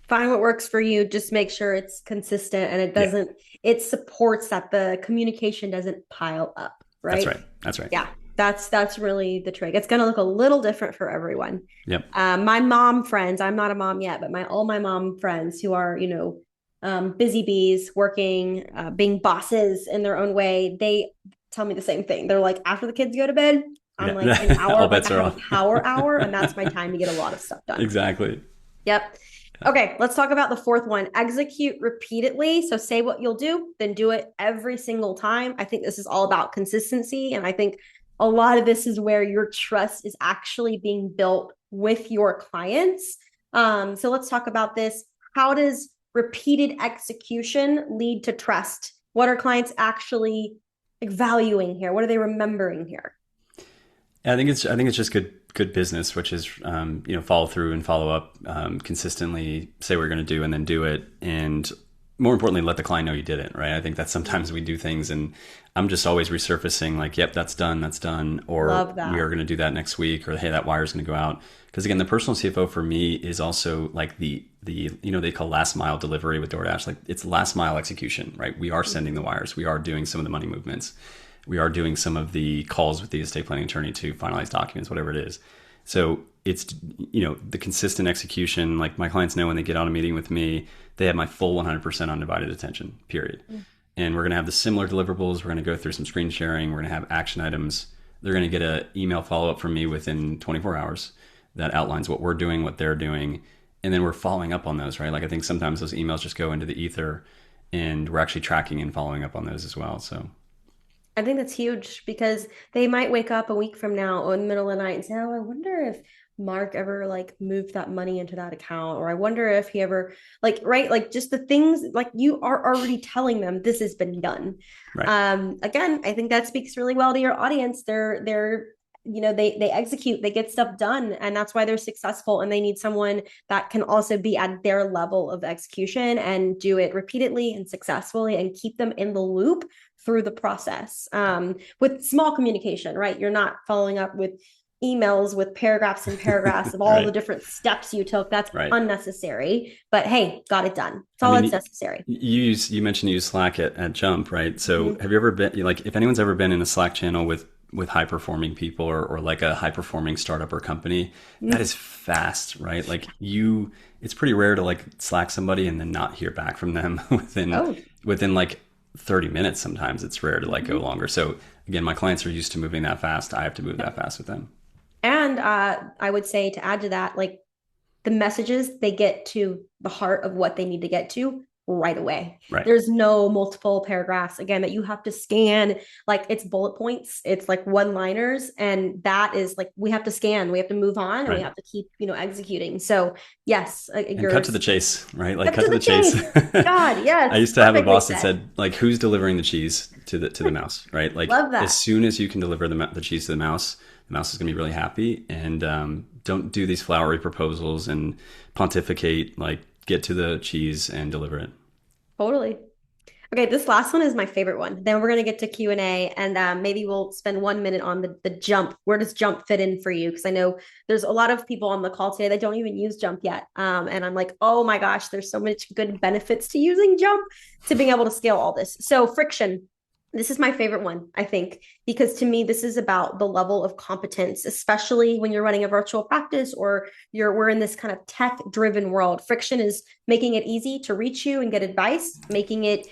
Find what works for you. Just make sure it's consistent and Yeah, it supports that the communication doesn't pile up, that's right? right. That's right. Yeah, that's really the trick. It's going to look a little different for everyone. Yep. My mom friends, I'm not a mom yet, but all my mom friends who are, busy bees, working, being bosses in their own way, they tell me the same thing. They're like, after the kids go to bed, I'm like an Yeah. All hour, like I bets are have a off. power hour, and that's my time to get a lot of stuff done. Exactly. Yep. Okay, let's talk about the fourth one. Execute repeatedly. So say what you'll do, then do it every single time. I think this is all about consistency. And I think a lot of this is where your trust is actually being built with your clients. So let's talk about this. How does repeated execution lead to trust? What are clients actually like valuing here? What are they remembering here? I think it's just good business, which is follow through and follow up consistently, say what you're going to do, and then do it, and more importantly, let the client know you did it. Right? I think that sometimes we do things, and I'm just always resurfacing like, yep, that's done, or Love we that. are going to do that next week, or hey, that wire is going to go out. Because again, the personal CFO for me is also like the they call last mile delivery with DoorDash. Like it's last mile execution, right? We are sending the wires, we are doing some of the money movements, we are doing some of the calls with the estate planning attorney to finalize documents, whatever it is. So it's the consistent execution. Like my clients know when they get on a meeting with me, they have my full 100% undivided attention. Period. And we're going to have the similar deliverables. We're going to go through some screen sharing. We're going to have action items. They're going to get an email follow up from me within 24 hours that outlines what we're doing, what they're doing, and then we're following up on those. Right? Like I think sometimes those emails just go into the ether, and we're actually tracking and following up on those as well. So I think that's huge because they might wake up a week from now or in the middle of the night and say, "Oh, I wonder if Mark ever like moved that money into that account, or I wonder if he ever like, right, like just the things like you are already telling them this has been done. Right. Again, I think that speaks really well to your audience. They're they execute, they get stuff done, and that's why they're successful, and they need someone that can also be at their level of execution and do it repeatedly and successfully and keep them in the loop through the process, with small communication, right? You're not following up with emails with paragraphs and paragraphs of all the Right. different steps you took. That's Right. unnecessary. But hey, got it done. That's I all mean, that's necessary. you mentioned you use Slack at Jump, right? So Mm-hmm. have you ever been like, if anyone's ever been in a Slack channel with high performing people, or like a high performing startup or company, that is fast, right? Like it's pretty rare to like Slack somebody and then not hear back from them Oh, within like 30 minutes. Sometimes it's rare to like go mm-hmm. longer. So again, my clients are used to moving that fast. I have to move that fast with them. And I would say to add to that, like the messages, they get to the heart of what they need to get to right away. Right. There's no multiple paragraphs again that you have to scan. Like it's bullet points, it's like one liners. And that is like, we have to scan, we have to move on, and we Right. have to keep, executing. So yes, And cut to the chase, right? Like cut cut to to the the chase. chase. God, I yes, used to have a perfectly boss that said. said, like, who's delivering the cheese to the mouse, right? Like, Love as that. soon as you can deliver the cheese to the mouse is going to be really happy. And don't do these flowery proposals and pontificate. Like, get to the cheese and deliver it. Totally. Okay, this last one is my favorite one. Then we're gonna get to Q&A, and maybe we'll spend 1 minute on the jump. Where does jump fit in for you? Because I know there's a lot of people on the call today that don't even use jump yet. And I'm like, oh my gosh, there's so much good benefits to using jump, to being able to scale all this. So friction. This is my favorite one, I think, because to me, this is about the level of competence, especially when you're running a virtual practice or we're in this kind of tech-driven world. Friction is making it easy to reach you and get advice, making it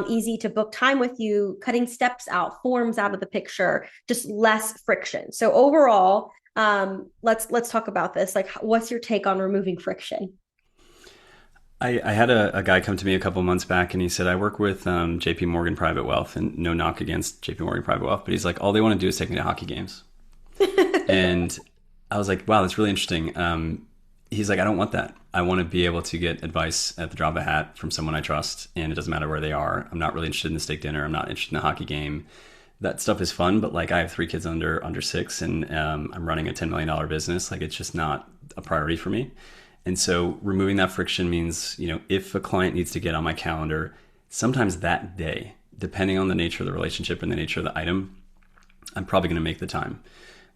easy to book time with you, cutting steps out, forms out of the picture, just less friction. So overall, let's talk about this. Like, what's your take on removing friction? I had a guy come to me a couple months back and he said, I work with JP Morgan Private Wealth, and no knock against JP Morgan Private Wealth, but he's like, all they want to do is take me to hockey games. And I was like, wow, that's really interesting. He's like, I don't want that. I want to be able to get advice at the drop of a hat from someone I trust, and it doesn't matter where they are. I'm not really interested in the steak dinner. I'm not interested in the hockey game. That stuff is fun, but like I have three kids under six, and I'm running a $10 million business. Like it's just not a priority for me. And so removing that friction means, if a client needs to get on my calendar, sometimes that day, depending on the nature of the relationship and the nature of the item, I'm probably going to make the time.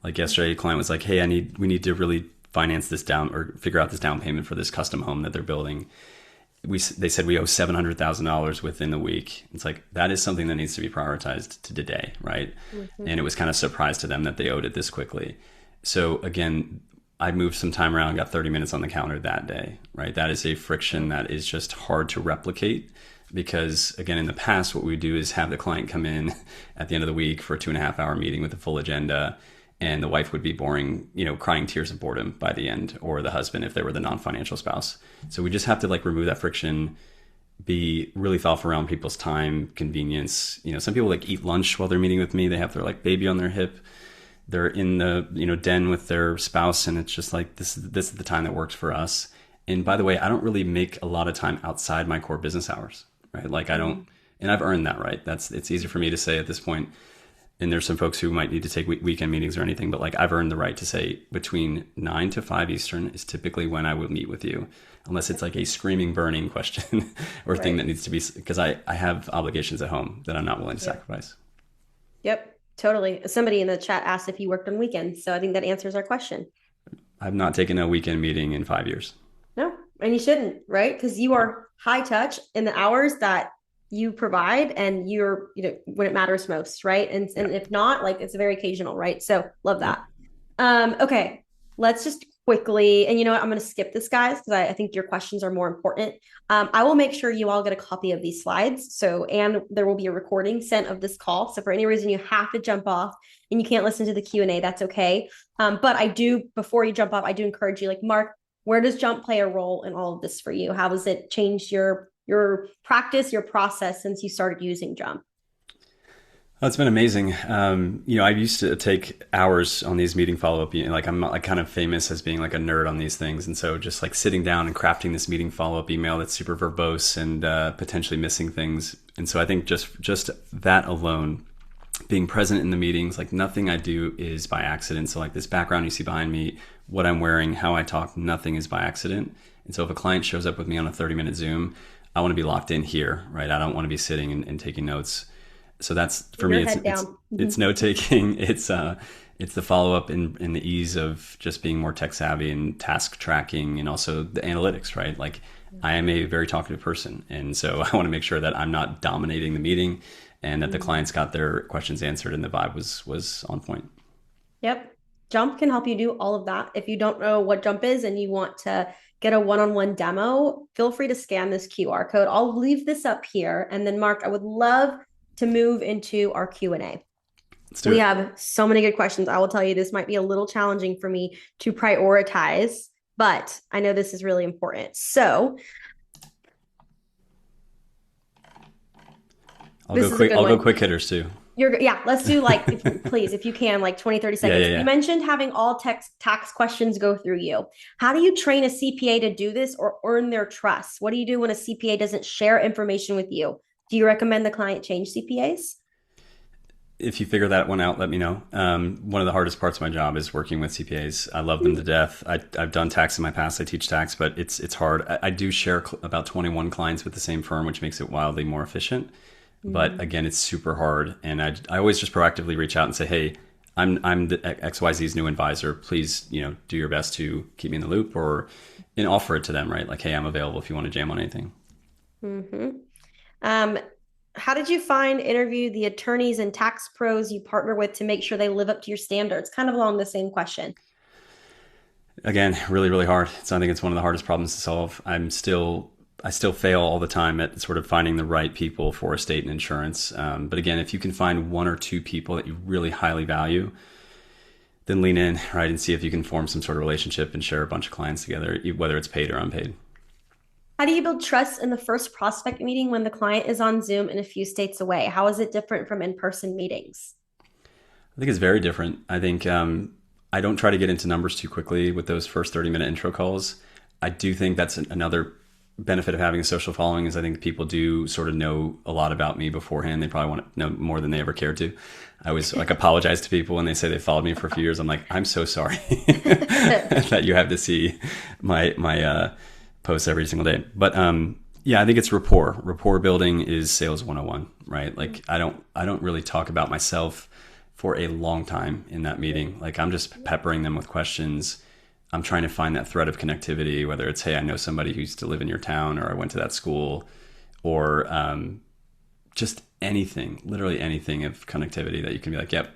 Like yesterday, a client was like, "Hey, we need to really finance this down or figure out this down payment for this custom home that they're building." They said we owe $700,000 within the week. It's like that is something that needs to be prioritized to today, right? Mm-hmm. And it was kind of a surprise to them that they owed it this quickly. So again, I moved some time around, got 30 minutes on the calendar that day, right? That is a friction that is just hard to replicate because, again, in the past, what we do is have the client come in at the end of the week for a 2.5 hour meeting with a full agenda, and the wife would be boring, crying tears of boredom by the end, or the husband if they were the non-financial spouse. So we just have to like remove that friction, be really thoughtful around people's time, convenience. Some people like eat lunch while they're meeting with me. They have their like baby on their hip. They're in the den with their spouse, and it's just like this is the time that works for us. And by the way, I don't really make a lot of time outside my core business hours, right? Like I don't, and I've earned that, right? It's easy for me to say at this point. And there's some folks who might need to take weekend meetings or anything, but like I've earned the right to say between 9 to 5 Eastern is typically when I will meet with you, unless it's like a screaming, burning question or thing Right. that needs to be, because I have obligations at home that I'm not willing to Yep. sacrifice. Yep. Totally. Somebody in the chat asked if you worked on weekends. So I think that answers our question. I've not taken a weekend meeting in 5 years. No, and you shouldn't, right? Because you Right. are high touch in the hours that you provide, and you're, when it matters most, right? And Yeah. if not, like it's very occasional, right? So love Yep. that. Okay, let's just quickly, and you know what, I'm going to skip this, guys, because I think your questions are more important. I will make sure you all get a copy of these slides. So, and there will be a recording sent of this call. So for any reason you have to jump off and you can't listen to the Q&A, that's okay. But I do, before you jump off, I do encourage you, like, Mark, where does jump play a role in all of this for you? How has it changed your practice, your process since you started using jump? Oh, it's been amazing. I used to take hours on these meeting follow up. Like I'm like kind of famous as being like a nerd on these things, and so just like sitting down and crafting this meeting follow up email that's super verbose and potentially missing things. And so I think just that alone, being present in the meetings, like nothing I do is by accident. So like this background you see behind me, what I'm wearing, how I talk, nothing is by accident. And so if a client shows up with me on a 30-minute Zoom, I want to be locked in here, right? I don't want to be sitting and taking notes. So that's for Your me. head down. It's note taking. It's the follow up in the ease of just being more tech savvy and task tracking and also the analytics. Right, like I am a very talkative person, and so I want to make sure that I'm not dominating the meeting, and that the clients got their questions answered and the vibe was on point. Yep. Jump can help you do all of that. If you don't know what Jump is and you want to get a one-on-one demo, feel free to scan this QR code. I'll leave this up here. And then Mark, I would love to move into our Q&A. Let's do We it. have so many good questions. I will tell you, this might be a little challenging for me to prioritize, but I know this is really important. So I'll this go is a quick. good I'll go one. quick hitters too. Yeah, let's do like, please, if you can, like 20, 30 Yeah, yeah, seconds. You yeah. mentioned having all tax questions go through you. How do you train a CPA to do this or earn their trust? What do you do when a CPA doesn't share information with you? Do you recommend the client change CPAs? If you figure that one out, let me know. One of the hardest parts of my job is working with CPAs. I love them to death. I've done tax in my past. I teach tax, but it's hard. I do share about 21 clients with the same firm, which makes it wildly more efficient. But again, it's super hard, and I always just proactively reach out and say, hey, I'm the XYZ's new advisor. Please, do your best to keep me in the loop, or and offer it to them, right? Like, hey, I'm available if you want to jam on anything. Mm-hmm. Um, how did you interview the attorneys and tax pros you partner with to make sure they live up to your standards? Kind of along the same question. Again, really, really hard. So I think it's one of the hardest problems to solve. I still fail all the time at sort of finding the right people for estate and insurance. But again, if you can find one or two people that you really highly value, then lean in, right, and see if you can form some sort of relationship and share a bunch of clients together, whether it's paid or unpaid. How do you build trust in the first prospect meeting when the client is on Zoom in a few states away? How is it different from in-person meetings? I think it's very different. I think I don't try to get into numbers too quickly with those first 30-minute intro calls. I do think that's another benefit of having a social following is I think people do sort of know a lot about me beforehand. They probably want to know more than they ever cared to. I always like apologize to people when they say they followed me for a few years. I'm like, I'm so sorry that you have to see my posts every single day. But yeah, I think it's rapport. Rapport building is sales 101, right? Like I don't really talk about myself for a long time in that meeting. Like I'm just peppering them with questions. I'm trying to find that thread of connectivity, whether it's, hey, I know somebody who used to live in your town, or I went to that school, or just anything, literally anything of connectivity that you can be like, yep,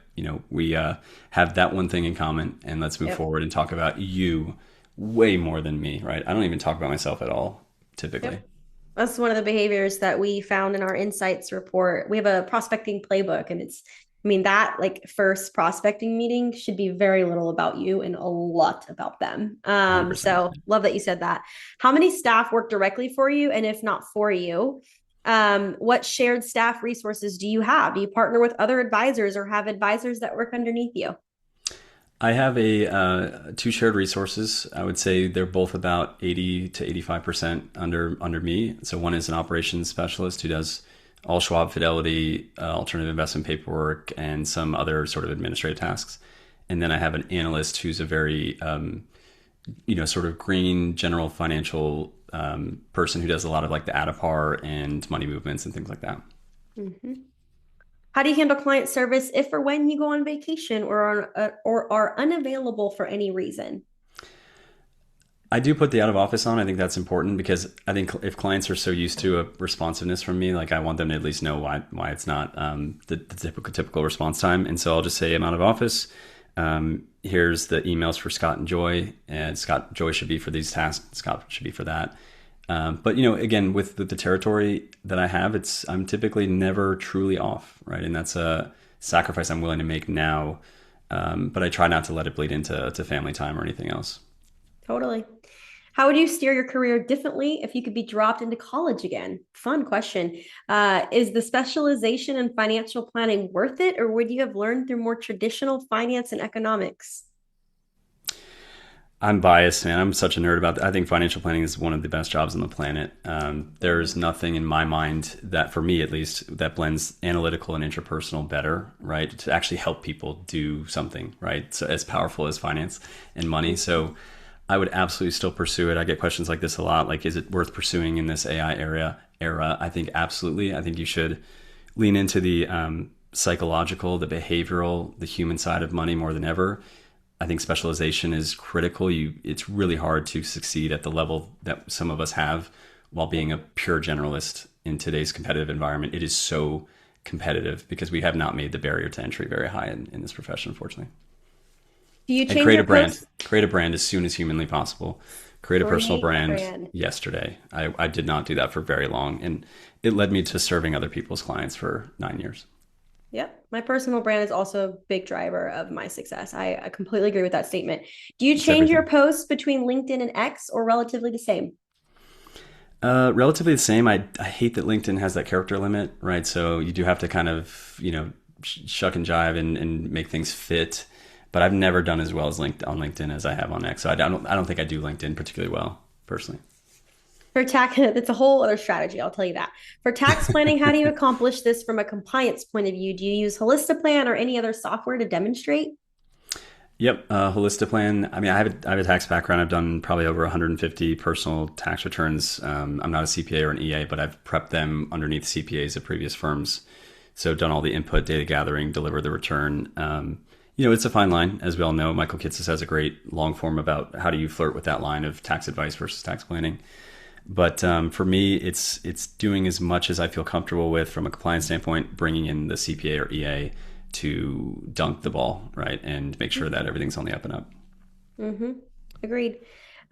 we have that one thing in common, and let's move Yep. forward and talk about you way more than me, right? I don't even talk about myself at all, typically. Yep. That's one of the behaviors that we found in our insights report. We have a prospecting playbook, and that like first prospecting meeting should be very little about you and a lot about them. 100%. So love that you said that. How many staff work directly for you? And if not for you, what shared staff resources do you have? Do you partner with other advisors or have advisors that work underneath you? I have a two shared resources. I would say they're both about 80 to 85% under me. So one is an operations specialist who does all Schwab Fidelity, alternative investment paperwork, and some other sort of administrative tasks. And then I have an analyst who's a very sort of green general financial person who does a lot of like the ADAPAR and money movements and things like that. Mm-hmm. How do you handle client service if or when you go on vacation or are unavailable for any reason? I do put the out of office on. I think that's important because I think if clients are so used to a responsiveness from me, like I want them to at least know why it's not the typical response time. And so I'll just say I'm out of office. Here's the emails for Scott and Joy, and Scott Joy should be for these tasks. Scott should be for that. But again, with the territory that I have, I'm typically never truly off, right? And that's a sacrifice I'm willing to make now. But I try not to let it bleed into family time or anything else. Totally. How would you steer your career differently if you could be dropped into college again? Fun question. Is the specialization in financial planning worth it, or would you have learned through more traditional finance and economics? I'm biased, man. I'm such a nerd about that. I think financial planning is one of the best jobs on the planet. There's nothing in my mind that, for me at least, that blends analytical and interpersonal better, right? To actually help people do something, right? So as powerful as finance and money. So I would absolutely still pursue it. I get questions like this a lot. Like, is it worth pursuing in this AI era? I think absolutely. I think you should lean into the psychological, the behavioral, the human side of money more than ever. I think specialization is critical. It's really hard to succeed at the level that some of us have while being a pure generalist in today's competitive environment. It is so competitive because we have not made the barrier to entry very high in this profession, unfortunately. Do you And change your posts? create a brand as soon as humanly possible. Create a personal Create a brand brand. yesterday. I did not do that for very long, and it led me to serving other people's clients for 9 years. Yep. My personal brand is also a big driver of my success. I completely agree with that statement. Do you It's change your everything. posts between LinkedIn and X or relatively the same? Relatively the same. I hate that LinkedIn has that character limit, right? So you do have to kind of, shuck and jive and make things fit. But I've never done as well as on LinkedIn as I have on X. So I don't think I do LinkedIn particularly well, personally. For tax, that's a whole other strategy. I'll tell you that. For tax planning, how do you accomplish this from a compliance point of view? Do you use Holistiplan or any other software to demonstrate? Yep, Holistiplan. I mean, I have a tax background. I've done probably over 150 personal tax returns. I'm not a CPA or an EA, but I've prepped them underneath CPAs at previous firms. So done all the input, data gathering, deliver the return. It's a fine line, as we all know. Michael Kitces has a great long form about how do you flirt with that line of tax advice versus tax planning. But for me, it's doing as much as I feel comfortable with from a compliance standpoint, bringing in the CPA or EA to dunk the ball, right, and make sure that everything's on the up and up. Mm-hmm. Agreed.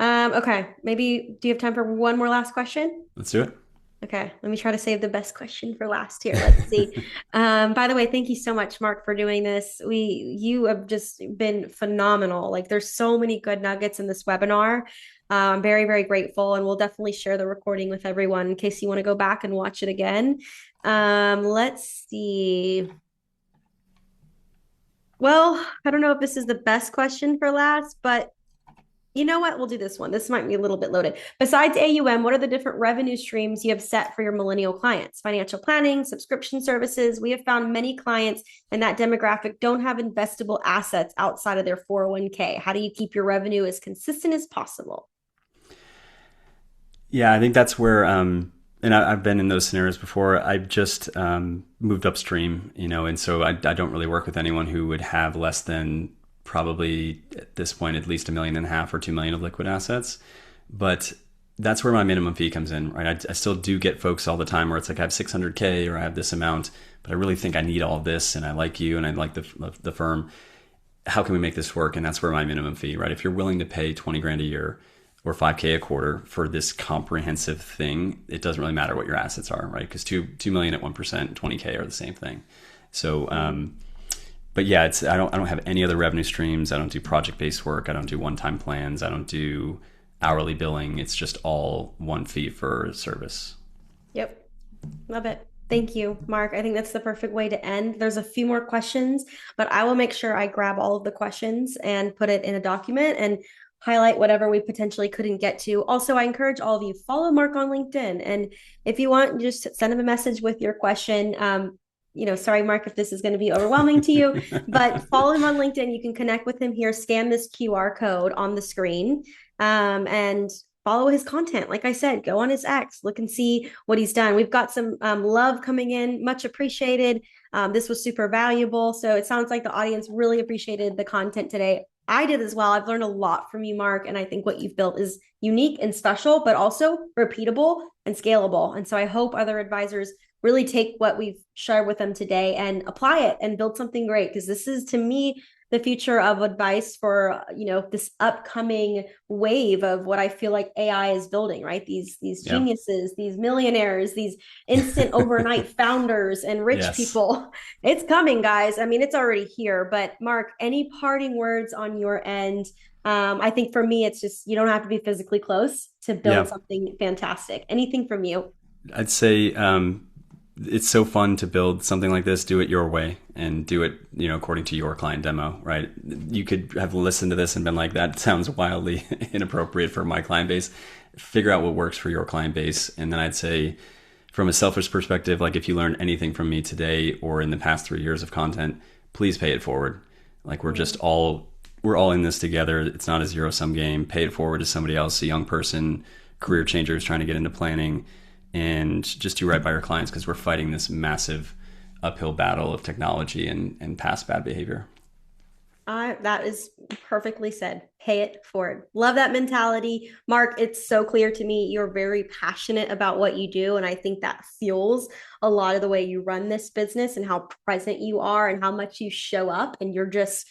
Okay, maybe do you have time for one more last question? Let's do it. Okay, let me try to save the best question for last here. Let's see. By the way, thank you so much, Mark, for doing this. You have just been phenomenal. Like, there's so many good nuggets in this webinar. I'm very, very grateful, and we'll definitely share the recording with everyone in case you want to go back and watch it again. Let's see. Well, I don't know if this is the best question for last, but you know what? We'll do this one. This might be a little bit loaded. Besides AUM, what are the different revenue streams you have set for your millennial clients? Financial planning, subscription services. We have found many clients in that demographic don't have investable assets outside of their 401k. How do you keep your revenue as consistent as possible? Yeah, I think that's where, and I've been in those scenarios before. I've just moved upstream, and so I don't really work with anyone who would have less than probably at this point at least 1.5 million or 2 million of liquid assets. But that's where my minimum fee comes in, right? I still do get folks all the time where it's like I have 600K or I have this amount, but I really think I need all of this, and I like you, and I like the firm. How can we make this work? And that's where my minimum fee, right? If you're willing to pay 20 grand a year or 5K a quarter for this comprehensive thing, it doesn't really matter what your assets are, right? Because 2 million at 1%, 20K are the same thing. So, but yeah, I don't have any other revenue streams. I don't do project based work. I don't do one time plans. I don't do hourly billing. It's just all one fee for service. Yep. Love it. Thank you, Mark. I think that's the perfect way to end. There's a few more questions, but I will make sure I grab all of the questions and put it in a document and highlight whatever we potentially couldn't get to. Also, I encourage all of you follow Mark on LinkedIn, and if you want, just send him a message with your question. Sorry, Mark, if this is going to be overwhelming to you, but follow him on LinkedIn. You can connect with him here. Scan this QR code on the screen, and follow his content. Like I said, go on his X, look and see what he's done. We've got some love coming in, much appreciated. This was super valuable. So it sounds like the audience really appreciated the content today. I did as well. I've learned a lot from you, Mark. And I think what you've built is unique and special, but also repeatable and scalable. And so I hope other advisors really take what we've shared with them today and apply it and build something great. Because this is, to me, the future of advice for, this upcoming wave of what I feel like AI is building, right? These Yeah. geniuses, these millionaires, these instant overnight founders and rich Yes. people. It's coming, guys. I mean, it's already here. But Mark, any parting words on your end? I think for me, it's just you don't have to be physically close to build Yeah. something fantastic. Anything from you? I'd say it's so fun to build something like this. Do it your way and do it, according to your client demo, right? You could have listened to this and been like, that sounds wildly inappropriate for my client base. Figure out what works for your client base. And then I'd say, from a selfish perspective, like if you learned anything from me today or in the past 3 years of content, please pay it forward. Like we're all in this together. It's not a zero sum game. Pay it forward to somebody else, a young person, career changers trying to get into planning, and just do right by your clients because we're fighting this massive uphill battle of technology and past bad behavior. That is perfectly said. Pay it forward. Love that mentality. Mark, it's so clear to me you're very passionate about what you do. And I think that fuels a lot of the way you run this business and how present you are and how much you show up. And you're just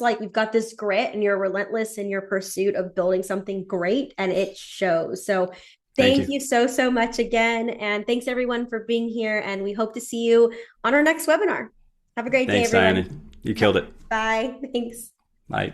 like, you've got this grit and you're relentless in your pursuit of building something great. And it shows. So Thank thank you. you so, so much again. And thanks everyone for being here. And we hope to see you on our next webinar. Have a great day, Thanks, Diana. everyone. You killed Yep. it. Bye. Thanks. Bye.